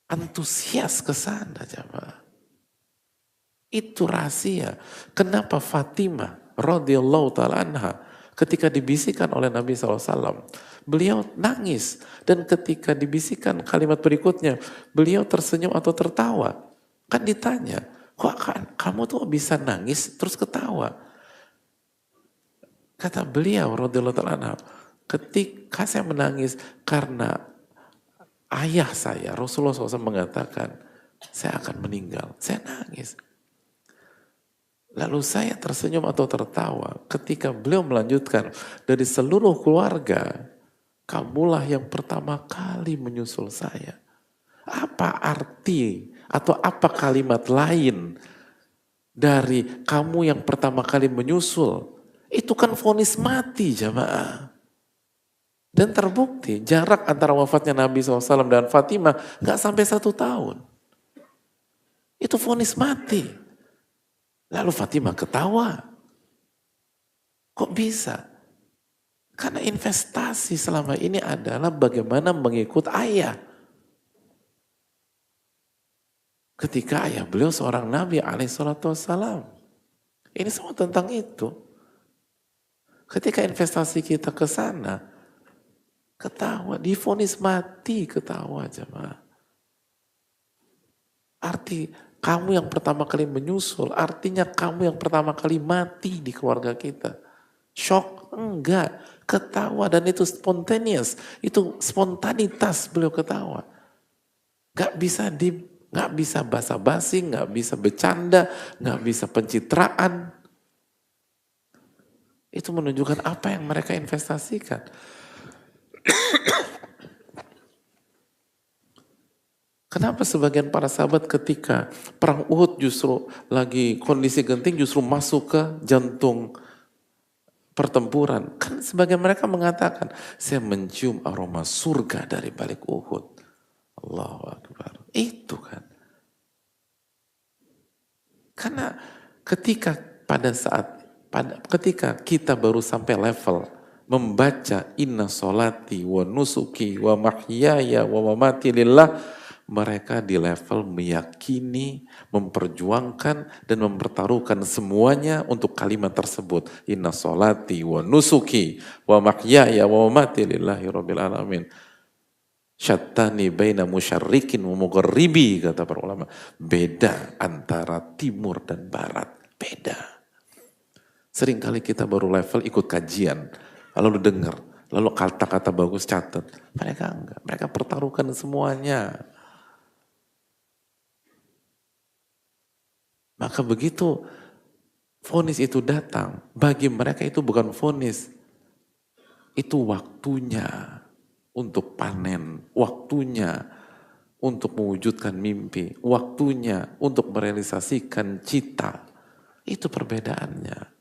antusias ke sana, jemaah. Itu rahasia. Kenapa Fatimah radhiyallahu taala anha ketika dibisikkan oleh Nabi SAW, beliau nangis. Dan ketika dibisikkan kalimat berikutnya, beliau tersenyum atau tertawa. Kan ditanya, kok kamu tuh bisa nangis terus ketawa? Kata beliau radhiyallahu taala anha, ketika saya menangis karena ayah saya, Rasulullah SAW mengatakan, saya akan meninggal. Saya nangis. Lalu saya tersenyum atau tertawa ketika beliau melanjutkan, dari seluruh keluarga, kamulah yang pertama kali menyusul saya. Apa arti atau apa kalimat lain dari kamu yang pertama kali menyusul? Itu kan vonis mati, jamaah. Dan terbukti jarak antara wafatnya Nabi SAW dan Fatimah gak sampai 1 tahun. Itu vonis mati. Lalu Fatimah ketawa. Kok bisa? Karena investasi selama ini adalah bagaimana mengikut ayah. Ketika ayah beliau seorang Nabi alaihissalam. Ini semua tentang itu. Ketika investasi kita ke sana, ketawa, divonis mati, ketawa jemaah. Arti kamu yang pertama kali menyusul, artinya kamu yang pertama kali mati di keluarga kita. Shock? Enggak. Ketawa dan itu spontaneous. Itu spontanitas beliau ketawa. Gak bisa basa-basi, gak bisa bercanda, gak bisa pencitraan. Itu menunjukkan apa yang mereka investasikan. Kenapa sebagian para sahabat ketika perang Uhud justru lagi kondisi genting justru masuk ke jantung pertempuran? Kan sebagian mereka mengatakan, saya mencium aroma surga dari balik Uhud. Allahu Akbar. Itu kan. Karena ketika ketika kita baru sampai level membaca inna sholati wa nusuki wa mahyaya wa mamati lillah, mereka di level meyakini, memperjuangkan dan mempertaruhkan semuanya untuk kalimat tersebut. Inna sholati wa nusuki wa mahyaya wa mamati lillahi rabbil alamin. Syattani baina musyarrikin wa mughribi, kata para ulama. Beda antara timur dan barat. Beda. Seringkali kita baru level ikut kajian, lalu dengar, lalu kata-kata bagus catat. Mereka enggak, mereka pertaruhkan semuanya. Maka begitu vonis itu datang, bagi mereka itu bukan vonis, itu waktunya untuk panen, waktunya untuk mewujudkan mimpi, waktunya untuk merealisasikan cita. Itu perbedaannya.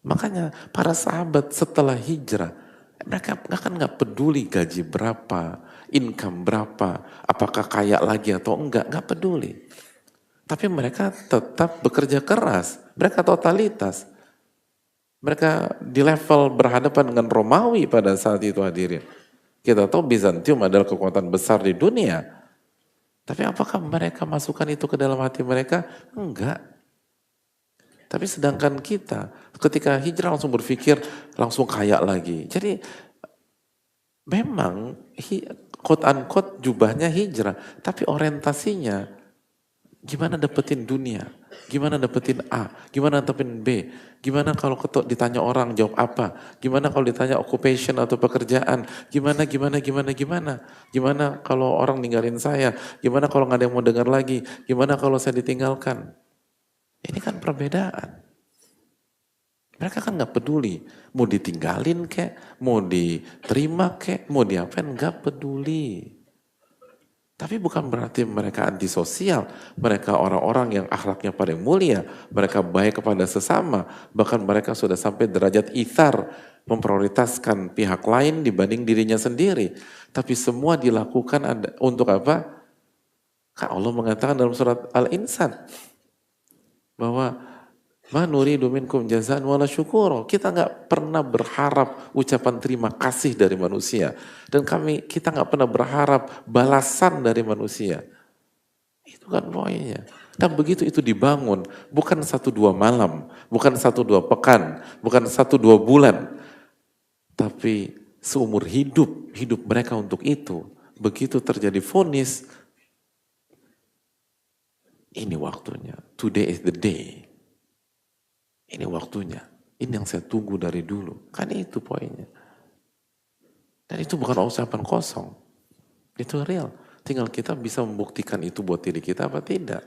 Makanya para sahabat setelah hijrah, mereka kan nggak peduli gaji berapa, income berapa, apakah kaya lagi atau enggak peduli. Tapi mereka tetap bekerja keras, mereka totalitas. Mereka di level berhadapan dengan Romawi pada saat itu hadirin. Kita tahu Bizantium adalah kekuatan besar di dunia. Tapi apakah mereka masukkan itu ke dalam hati mereka? Enggak. Tapi sedangkan kita ketika hijrah langsung berpikir langsung kaya lagi. Jadi memang quote unquote jubahnya hijrah, tapi orientasinya gimana dapetin dunia, gimana dapetin A, gimana dapetin B, gimana kalau ditanya orang jawab apa, gimana kalau ditanya occupation atau pekerjaan, gimana kalau orang ninggalin saya, gimana kalau nggak ada yang mau dengar lagi, gimana kalau saya ditinggalkan. Ini kan perbedaan. Mereka kan nggak peduli, mau ditinggalin kek, mau diterima kek, mau diapain, nggak peduli. Tapi bukan berarti mereka antisosial, mereka orang-orang yang akhlaknya paling mulia, mereka baik kepada sesama, bahkan mereka sudah sampai derajat ithar, memprioritaskan pihak lain dibanding dirinya sendiri. Tapi semua dilakukan untuk apa? Allah mengatakan dalam surat Al-Insan, bahwa ma nuridu minkum jazaan wala syukuro. Kita nggak pernah berharap ucapan terima kasih dari manusia. Dan kita nggak pernah berharap balasan dari manusia. Itu kan poinnya. Dan begitu itu dibangun, bukan 1-2 malam, bukan 1-2 pekan, bukan 1-2 bulan. Tapi seumur hidup mereka untuk itu. Begitu terjadi vonis, ini waktunya. Today is the day. Ini waktunya. Ini yang saya tunggu dari dulu. Kan itu poinnya. Dan itu bukan ucapan kosong. Itu real. Tinggal kita bisa membuktikan itu buat diri kita apa tidak.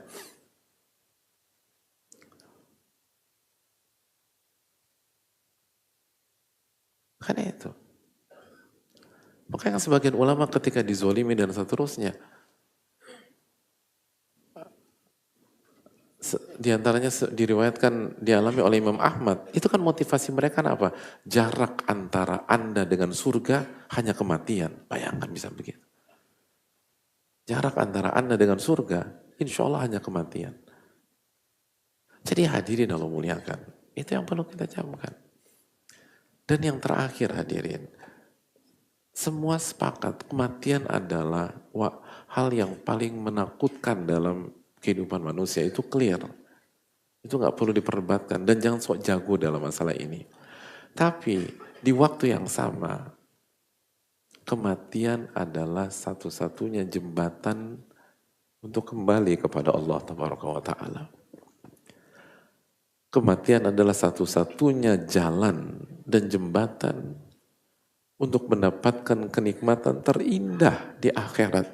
Kan itu. Makanya sebagian ulama ketika dizolimi dan seterusnya, di antaranya diriwayatkan dialami oleh Imam Ahmad, itu kan motivasi mereka apa? Jarak antara Anda dengan surga hanya kematian. Bayangkan bisa begitu. Jarak antara Anda dengan surga, insya Allah hanya kematian. Jadi hadirin Allah muliakan. Itu yang perlu kita camkan. Dan yang terakhir hadirin, semua sepakat kematian adalah hal yang paling menakutkan dalam kehidupan manusia, itu clear. Itu nggak perlu diperdebatkan dan jangan sok jago dalam masalah ini. Tapi di waktu yang sama, kematian adalah satu-satunya jembatan untuk kembali kepada Allah Tabaraka wa Ta'ala. Kematian adalah satu-satunya jalan dan jembatan untuk mendapatkan kenikmatan terindah di akhirat.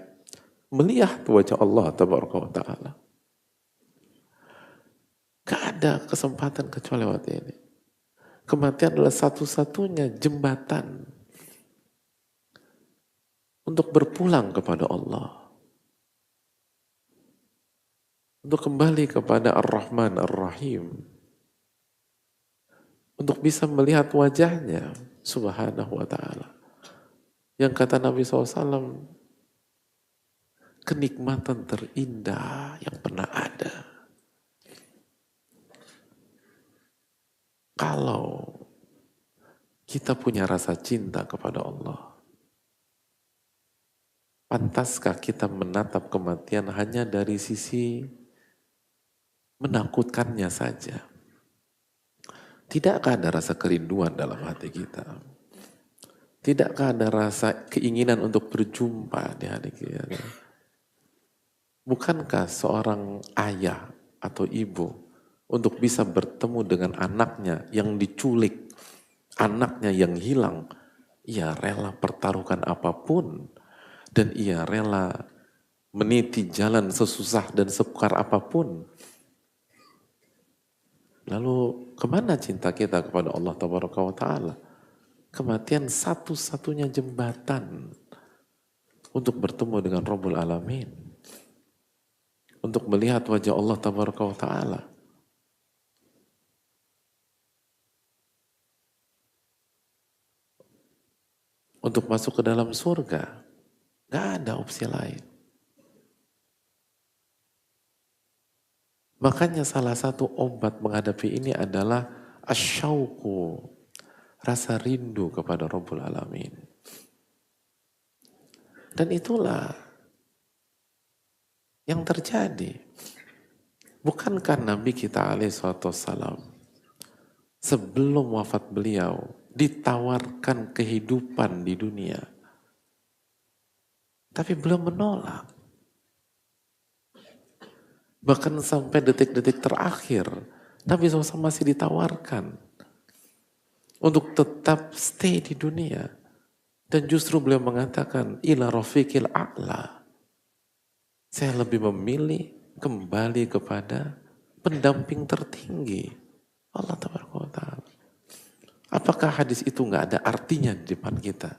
Melihat wajah Allah Tabaraka wa Ta'ala. Gak ada kesempatan kecuali waktu ini. Kematian adalah satu-satunya jembatan untuk berpulang kepada Allah. Untuk kembali kepada Ar-Rahman Ar-Rahim. Untuk bisa melihat wajahnya Subhanahu wa ta'ala. Yang kata Nabi SAW, kenikmatan terindah yang pernah ada. Kalau kita punya rasa cinta kepada Allah, pantaskah kita menatap kematian hanya dari sisi menakutkannya saja? Tidakkah ada rasa kerinduan dalam hati kita? Tidakkah ada rasa keinginan untuk berjumpa di hari kiamat? Bukankah seorang ayah atau ibu untuk bisa bertemu dengan anaknya yang diculik, anaknya yang hilang, ia rela pertaruhkan apapun dan ia rela meniti jalan sesusah dan sukar apapun. Lalu kemana cinta kita kepada Allah Tabaraka wa Ta'ala? Kematian satu-satunya jembatan untuk bertemu dengan Rabbul Alamin. Untuk melihat wajah Allah Tabaraka wa Ta'ala. Untuk masuk ke dalam surga. Gak ada opsi lain. Makanya salah satu obat menghadapi ini adalah asyauku, rasa rindu kepada Rabbul Alamin. Dan itulah yang terjadi. Bukankah Nabi kita alaihissalam sebelum wafat beliau ditawarkan kehidupan di dunia, tapi belum menolak. Bahkan sampai detik-detik terakhir, Nabi SAW masih ditawarkan untuk tetap stay di dunia. Dan justru beliau mengatakan, ila rafiqil a'la. Saya lebih memilih kembali kepada pendamping tertinggi. Allah Ta'ala. Apakah hadis itu nggak ada artinya di depan kita?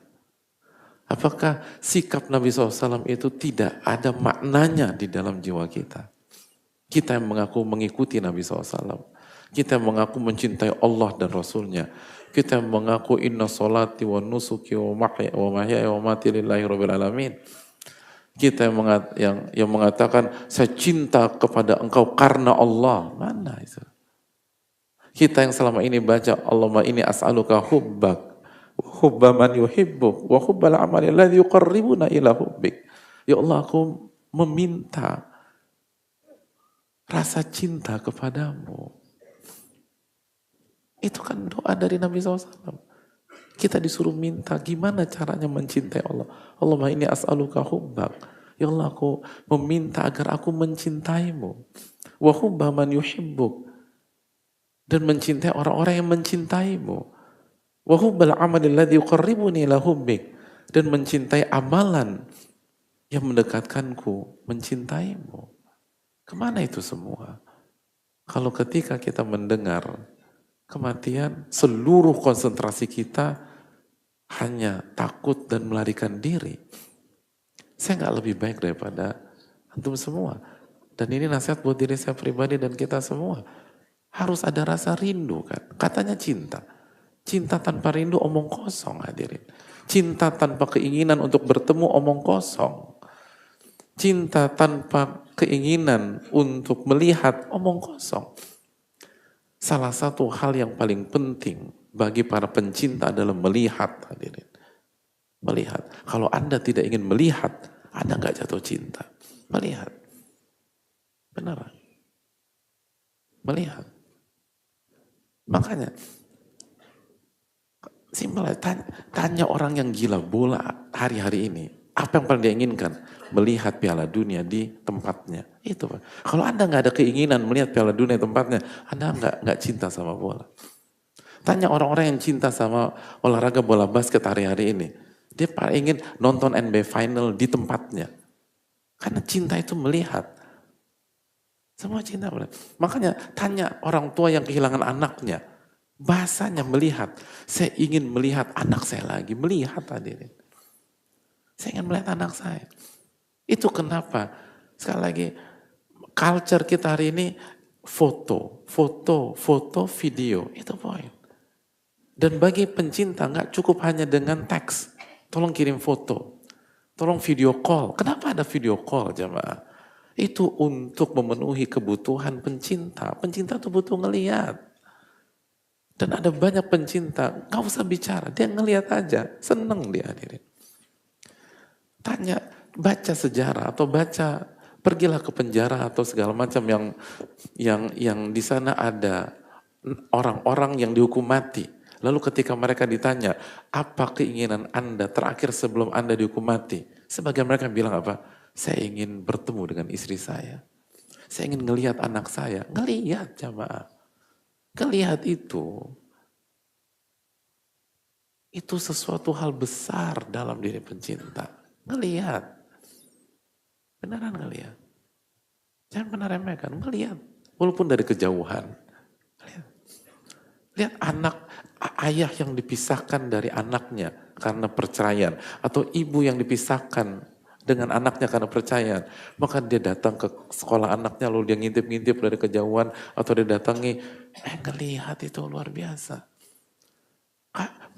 Apakah sikap Nabi SAW itu tidak ada maknanya di dalam jiwa kita? Kita yang mengaku mengikuti Nabi SAW. Kita yang mengaku mencintai Allah dan Rasulnya. Kita yang mengaku inna salati wa nusuki wa mahyaya wa mati lillahi rabbil alamin. Kita yang mengatakan saya cinta kepada engkau karena Allah. Mana itu? Kita yang selama ini baca Allahumma inni as'aluka hubbak hubba man yuhibbuk wa hubbal amali alladhi yuqarribuna ila hubbik. Ya Allah, aku meminta rasa cinta kepadamu. Itu kan doa dari Nabi SAW. Kita disuruh minta gimana caranya mencintai Allah. Allahumma inni as'aluka hubbak. Ya Allah, aku meminta agar aku mencintaimu. Wa hubba man yuhibbuk. Dan mencintai orang-orang yang mencintaimu. Wa hubbal amali alladhi yuqarribuni ila hubbik. Dan mencintai amalan yang mendekatkanku mencintaimu. Kemana itu semua? Kalau ketika kita mendengar kematian, seluruh konsentrasi kita hanya takut dan melarikan diri. Saya nggak lebih baik daripada antum semua. Dan ini nasihat buat diri saya pribadi dan kita semua. Harus ada rasa rindu kan. Katanya cinta. Cinta tanpa rindu omong kosong hadirin. Cinta tanpa keinginan untuk bertemu omong kosong. Cinta tanpa keinginan untuk melihat omong kosong. Salah satu hal yang paling penting bagi para pencinta adalah melihat hadirin. Melihat. Kalau Anda tidak ingin melihat, Anda nggak jatuh cinta. Melihat. Benar. Melihat. Makanya simpel, tanya orang yang gila bola hari-hari ini, apa yang paling dia inginkan? Melihat Piala Dunia di tempatnya. Itu Pak. Kalau Anda nggak ada keinginan melihat Piala Dunia di tempatnya, Anda nggak cinta sama bola. Tanya orang-orang yang cinta sama olahraga bola basket hari-hari ini. Dia paling ingin nonton NBA Final di tempatnya. Karena cinta itu melihat. Semua cinta melihat. Makanya tanya orang tua yang kehilangan anaknya. Bahasanya melihat. Saya ingin melihat anak saya lagi. Melihat hadirin. Saya ingin melihat anak saya. Itu kenapa, sekali lagi, culture kita hari ini foto, video, itu poin. Dan bagi pencinta nggak cukup hanya dengan teks, tolong kirim foto, tolong video call. Kenapa ada video call jamaah? Itu untuk memenuhi kebutuhan pencinta. Pencinta tuh butuh ngelihat. Dan ada banyak pencinta, nggak usah bicara, dia ngelihat aja, seneng dia hadirin. Tanya, baca sejarah atau pergilah ke penjara atau segala macam yang di sana ada orang-orang yang dihukum mati. Lalu ketika mereka ditanya, apa keinginan Anda terakhir sebelum Anda dihukum mati? Sebagian mereka bilang apa? Saya ingin bertemu dengan istri saya. Saya ingin ngelihat anak saya. Ngelihat jamaah. Ngelihat itu sesuatu hal besar dalam diri pencinta. Ngelihat. Beneran ngelihat. Jangan pernah remehkan. Ngelihat. Walaupun dari kejauhan. Lihat anak, ayah yang dipisahkan dari anaknya karena perceraian. Atau ibu yang dipisahkan dengan anaknya karena perceraian. Maka dia datang ke sekolah anaknya lalu dia ngintip-ngintip dari kejauhan. Atau dia datangi, ngelihat itu luar biasa.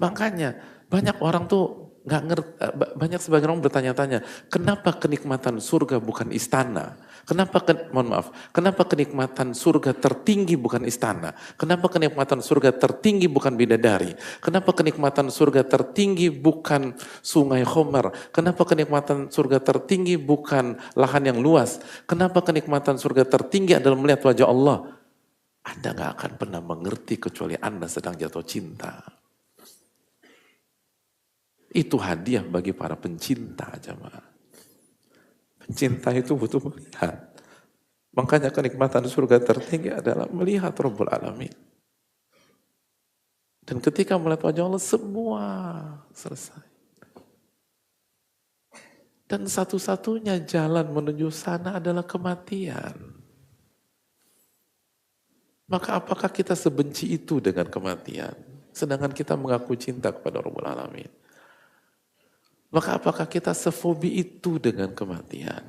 Makanya banyak orang tuh nggak ngerti, banyak sebagian orang bertanya-tanya, kenapa kenikmatan surga bukan istana? Kenapa kenikmatan surga tertinggi bukan istana? Kenapa kenikmatan surga tertinggi bukan bidadari? Kenapa kenikmatan surga tertinggi bukan sungai Khomer? Kenapa kenikmatan surga tertinggi bukan lahan yang luas? Kenapa kenikmatan surga tertinggi adalah melihat wajah Allah? Anda nggak akan pernah mengerti kecuali Anda sedang jatuh cinta. Itu hadiah bagi para pencinta jamaah. Pencinta itu butuh melihat. Makanya kenikmatan surga tertinggi adalah melihat Rabbul Alamin. Dan ketika melihat wajah Allah semua selesai. Dan satu-satunya jalan menuju sana adalah kematian. Maka apakah kita sebenci itu dengan kematian? Sedangkan kita mengaku cinta kepada Rabbul Alamin. Maka apakah kita sefobi itu dengan kematian?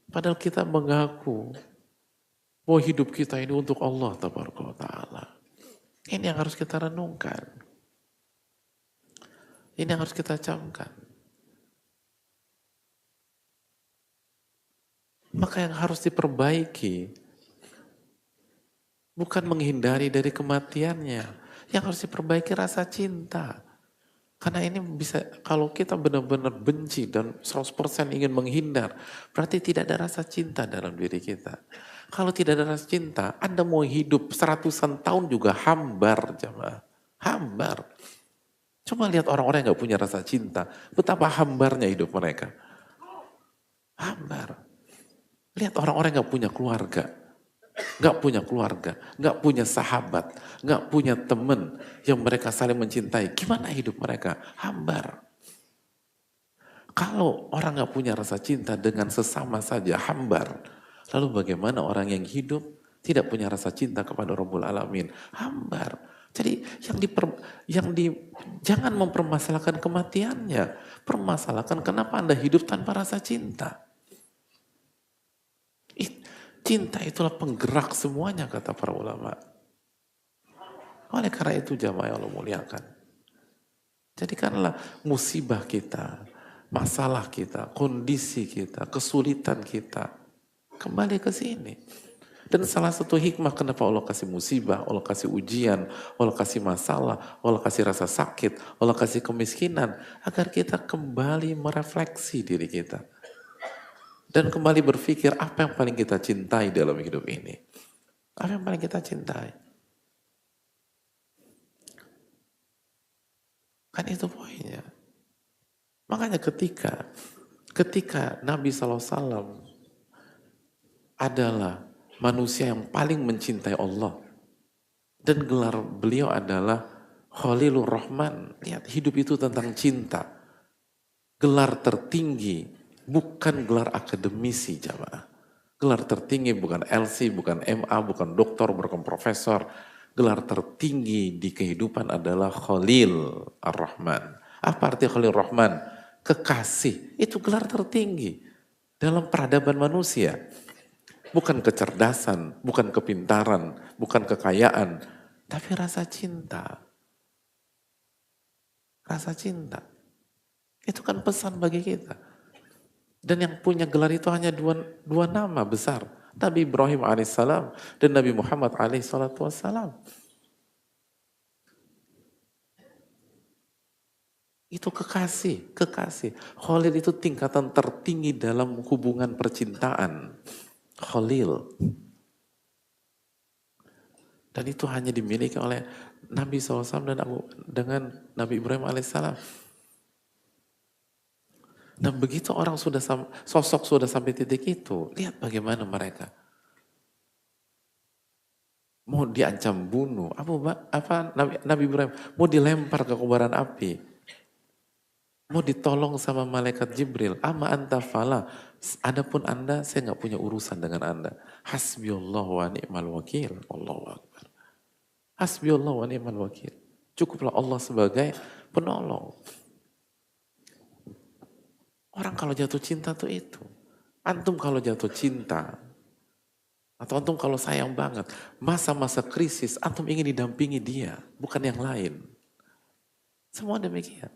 Padahal kita mengaku bahwa hidup kita ini untuk Allah Ta'ala. Ini yang harus kita renungkan. Ini yang harus kita camkan. Maka yang harus diperbaiki bukan menghindari dari kematiannya. Yang harus diperbaiki rasa cinta. Karena ini bisa, kalau kita benar-benar benci dan 100% ingin menghindar, berarti tidak ada rasa cinta dalam diri kita. Kalau tidak ada rasa cinta, Anda mau hidup 100-an tahun juga hambar, jemaah. Hambar. Coba lihat orang-orang yang gak punya rasa cinta, betapa hambarnya hidup mereka. Hambar. Lihat orang-orang yang gak punya keluarga. Gak punya sahabat, gak punya teman yang mereka saling mencintai. Gimana hidup mereka? Hambar. Kalau orang gak punya rasa cinta dengan sesama saja hambar, lalu bagaimana orang yang hidup tidak punya rasa cinta kepada Rabbul Alamin? Hambar. Jadi jangan mempermasalahkan kematiannya, permasalahkan kenapa Anda hidup tanpa rasa cinta. Cinta itulah penggerak semuanya, kata para ulama. Oleh karena itu jamaah yang Allah muliakan, jadikanlah musibah kita, masalah kita, kondisi kita, kesulitan kita kembali ke sini. Dan salah satu hikmah kenapa Allah kasih musibah, Allah kasih ujian, Allah kasih masalah, Allah kasih rasa sakit, Allah kasih kemiskinan, agar kita kembali merefleksi diri kita. Dan kembali berpikir apa yang paling kita cintai dalam hidup ini. Apa yang paling kita cintai. Kan itu poinnya. Makanya ketika Nabi SAW adalah manusia yang paling mencintai Allah. Dan gelar beliau adalah Khalilur Rahman. Lihat, hidup itu tentang cinta. Gelar tertinggi bukan gelar akademisi, jamaah. Gelar tertinggi bukan LC, bukan MA, bukan doktor, bukan profesor. Gelar tertinggi di kehidupan adalah Khalil Ar-Rahman. Apa arti Khalil Rahman? Kekasih. Itu gelar tertinggi dalam peradaban manusia. Bukan kecerdasan, bukan kepintaran, bukan kekayaan, tapi rasa cinta. Rasa cinta. Itu kan pesan bagi kita. Dan yang punya gelar itu hanya dua nama besar. Nabi Ibrahim alaihissalam dan Nabi Muhammad alaihissalam. Itu kekasih. Khalil itu tingkatan tertinggi dalam hubungan percintaan. Khalil. Dan itu hanya dimiliki oleh Nabi SAW dan dengan Nabi Ibrahim alaihissalam. Dan begitu orang sosok sudah sampai titik itu, lihat bagaimana mereka. Mau diancam bunuh, Nabi Ibrahim mau dilempar ke kobaran api, mau ditolong sama malaikat Jibril, ama anta fala, adapun anda saya nggak punya urusan dengan anda. Hasbiyallahu wa ni'mal wakil, Allahu akbar. Hasbiyallahu wa ni'mal wakil. Cukuplah Allah sebagai penolong. Orang kalau jatuh cinta tuh itu. Antum kalau jatuh cinta, atau antum kalau sayang banget, masa-masa krisis, antum ingin didampingi dia, bukan yang lain. Semua demikian.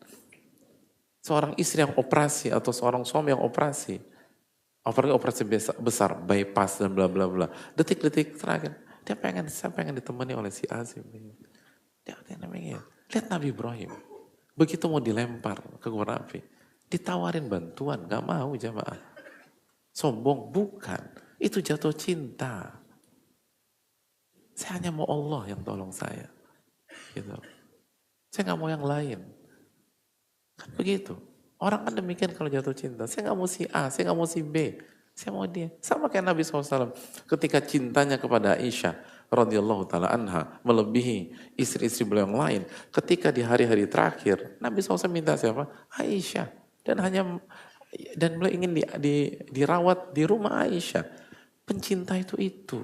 Seorang istri yang operasi, atau seorang suami yang operasi, apalagi operasi besar, bypass dan bla bla bla. Detik-detik terakhir, saya pengen ditemani oleh si Azim. Dia namanya. Lihat Nabi Ibrahim, begitu mau dilempar ke kobaran api, ditawarin bantuan, gak mau jamaah. Sombong, bukan. Itu jatuh cinta. Saya hanya mau Allah yang tolong saya. Gitu. Saya gak mau yang lain. Kan begitu. Orang kan demikian kalau jatuh cinta. Saya gak mau si A, saya gak mau si B. Saya mau dia. Sama kayak Nabi SAW. Ketika cintanya kepada Aisyah radhiyallahu taala anha melebihi istri-istri beliau yang lain. Ketika di hari-hari terakhir, Nabi SAW minta siapa? Aisyah. Dan beliau ingin dirawat di rumah Aisyah. Pencinta itu.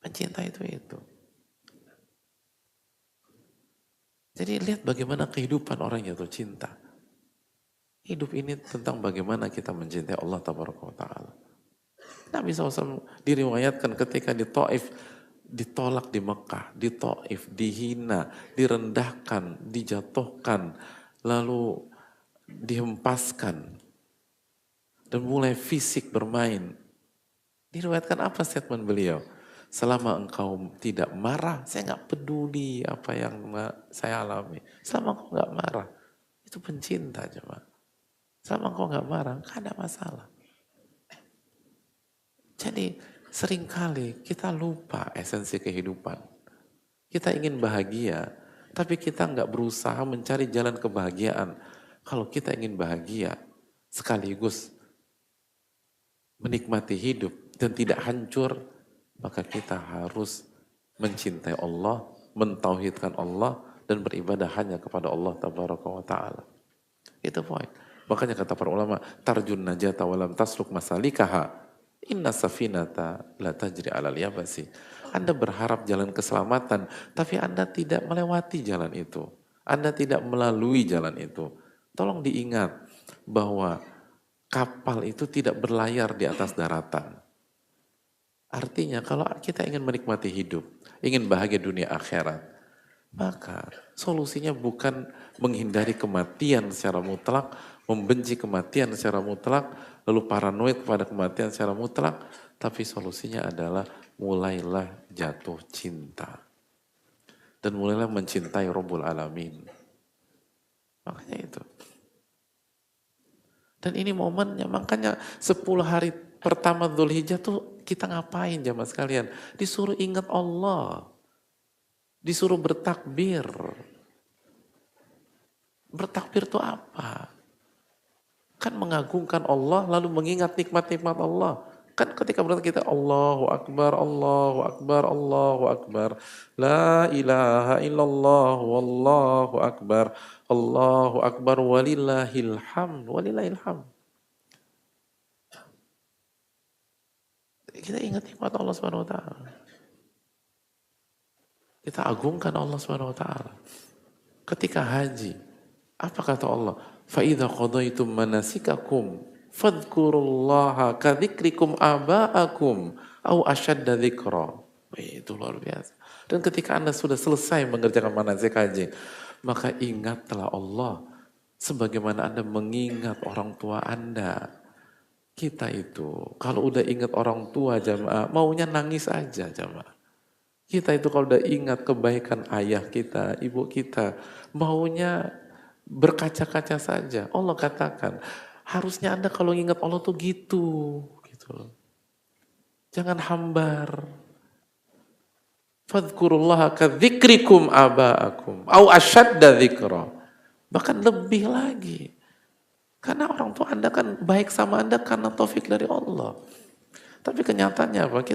Pencinta itu. Jadi lihat bagaimana kehidupan orang yang jatuh cinta. Hidup ini tentang bagaimana kita mencintai Allah Ta'ala. Nabi SAW diriwayatkan ketika di Taif, ditolak di Mekah, di Taif, dihina, direndahkan, dijatuhkan, lalu dihempaskan, dan mulai fisik bermain. Diriwayatkan apa statement beliau? Selama engkau tidak marah, saya nggak peduli apa yang saya alami. Selama engkau nggak marah, itu pencinta coba. Selama engkau nggak marah, nggak ada masalah. Jadi seringkali kita lupa esensi kehidupan. Kita ingin bahagia, tapi kita nggak berusaha mencari jalan kebahagiaan. Kalau kita ingin bahagia, sekaligus menikmati hidup dan tidak hancur, maka kita harus mencintai Allah, mentauhidkan Allah, dan beribadah hanya kepada Allah Tabaraka wa Ta'ala. Itu poin. Makanya kata para ulama, tarjun najata walam tasluk masalikaha, inna safinata la tajri alal yabasi. Anda berharap jalan keselamatan, tapi Anda tidak melewati jalan itu. Anda tidak melalui jalan itu. Tolong diingat bahwa kapal itu tidak berlayar di atas daratan. Artinya kalau kita ingin menikmati hidup, ingin bahagia dunia akhirat, maka solusinya bukan menghindari kematian secara mutlak, membenci kematian secara mutlak, lalu paranoid kepada kematian secara mutlak, tapi solusinya adalah mulailah jatuh cinta. Dan mulailah mencintai Rabbul Alamin. Makanya itu. Dan ini momennya, makanya 10 hari pertama Dzulhijjah tuh kita ngapain jamaah sekalian? Disuruh ingat Allah. Disuruh bertakbir. Bertakbir itu apa? Kan mengagungkan Allah lalu mengingat nikmat-nikmat Allah. Kan ketika bertakbir kita Allahu Akbar, Allahu Akbar, Allahu Akbar. La ilaha illallah, wallahu Akbar. Allahu Akbar, walillahil hamd, walillahil hamd. Kita ingat nikmat Allah Subhanahu wa taala. Kita agungkan Allah Subhanahu wa taala. Ketika haji, apa kata Allah? Fa idza qadaitum manasikakum fadhkurullaha kadzikrikum aba'akum au asyadda dzikra. Itu luar biasa. Dan ketika Anda sudah selesai mengerjakan manasik haji, maka ingatlah Allah sebagaimana Anda mengingat orang tua Anda. Kita itu kalau udah ingat orang tua jamaah, maunya nangis aja jamaah. Kita itu kalau udah ingat kebaikan ayah kita, ibu kita, maunya berkaca-kaca saja. Allah katakan, harusnya Anda kalau ingat Allah tuh gitu. Jangan hambar. Fadhkurullaha kadzikrikum aba'akum au asyadda dzikra. Bahkan lebih lagi. Karena orang tua Anda kan baik sama Anda karena taufik dari Allah. Tapi kenyataannya apa?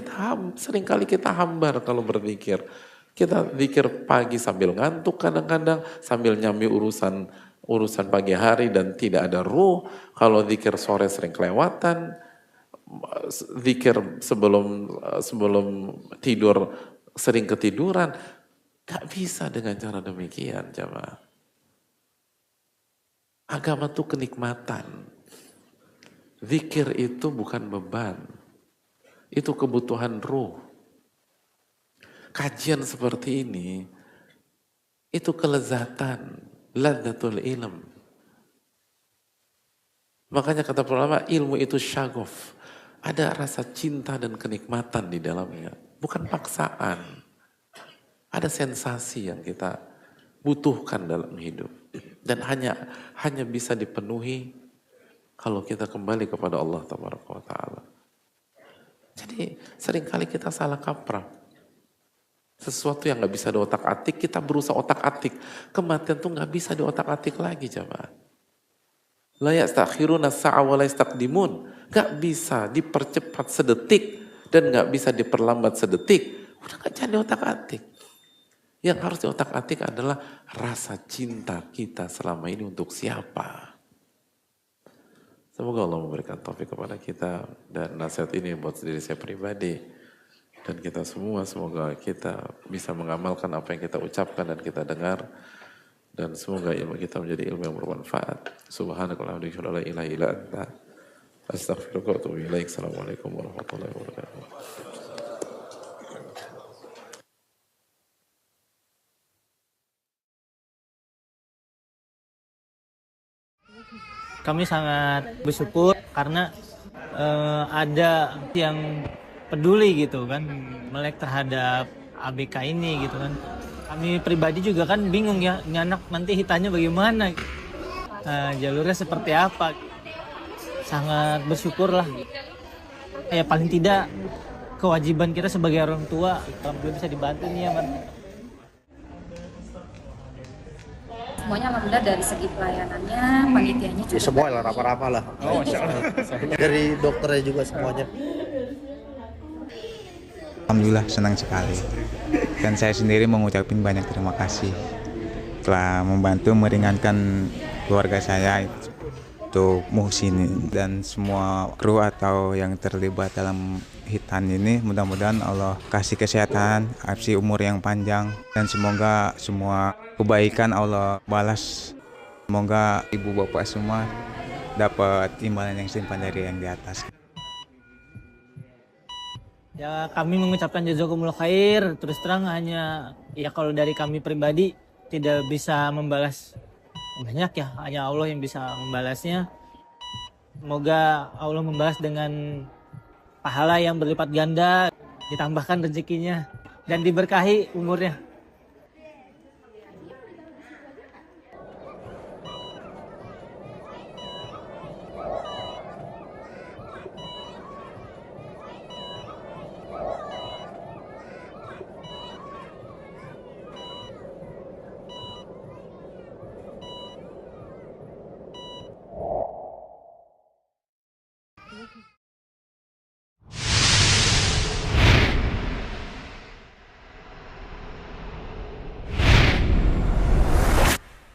Seringkali kita hambar kalau berzikir. Kita zikir pagi sambil ngantuk kadang-kadang, sambil nyambi urusan pagi hari dan tidak ada ruh. Kalau zikir sore sering kelewatan, zikir sebelum tidur sering ketiduran. Gak bisa dengan cara demikian, jamaah. Agama itu kenikmatan. Zikir itu bukan beban. Itu kebutuhan ruh. Kajian seperti ini, itu kelezatan, ladzatul ilm. Makanya kata ulama, ilmu itu syagof. Ada rasa cinta dan kenikmatan di dalamnya. Bukan paksaan. Ada sensasi yang kita butuhkan dalam hidup. Dan hanya bisa dipenuhi kalau kita kembali kepada Allah Ta'ala. Jadi seringkali kita salah kaprah. Sesuatu yang gak bisa diotak-atik, kita berusaha otak-atik. Kematian tuh gak bisa diotak-atik lagi, jamaah. La yastakhiruna sa'a wa la yastaqdimun. Gak bisa dipercepat sedetik dan gak bisa diperlambat sedetik. Udah gak jadi otak-atik. Yang harus diotak-atik adalah rasa cinta kita selama ini untuk siapa. Semoga Allah memberikan taufik kepada kita dan nasihat ini buat diri saya pribadi dan kita semua, semoga kita bisa mengamalkan apa yang kita ucapkan dan kita dengar dan semoga ilmu kita menjadi ilmu yang bermanfaat. Subhanakallahumma wa bihamdika, la ilaha illa anta, astaghfiruka wa atubu ilaik. Assalamualaikum warahmatullahi wabarakatuh. Kami sangat bersyukur karena ada yang peduli gitu kan, melek terhadap ABK ini gitu kan. Kami pribadi juga kan bingung ya, ini anak nanti hitanya bagaimana, jalurnya seperti apa. Sangat bersyukur lah. Ya paling tidak kewajiban kita sebagai orang tua, alhamdulillah bisa dibantu nih ya, Man. Semuanya alhamdulillah dari segi pelayanannya, panitianya juga. Ya, semua lah, rapa-rapa lah. Oh, Masya Allah. Dari dokternya juga semuanya. Alhamdulillah senang sekali. Dan saya sendiri mengucapkan banyak terima kasih telah membantu meringankan keluarga saya untuk Muhsin dan semua kru atau yang terlibat dalam hitan ini. Mudah-mudahan Allah kasih kesehatan, kasih umur yang panjang, dan semoga semua kebaikan Allah balas. Semoga ibu bapak semua dapat imbalan yang setimpal dari yang di atas. Ya kami mengucapkan jazakumullah khair. Terus terang hanya ya kalau dari kami pribadi tidak bisa membalas banyak ya, hanya Allah yang bisa membalasnya. Semoga Allah membalas dengan pahala yang berlipat ganda, ditambahkan rezekinya dan diberkahi umurnya.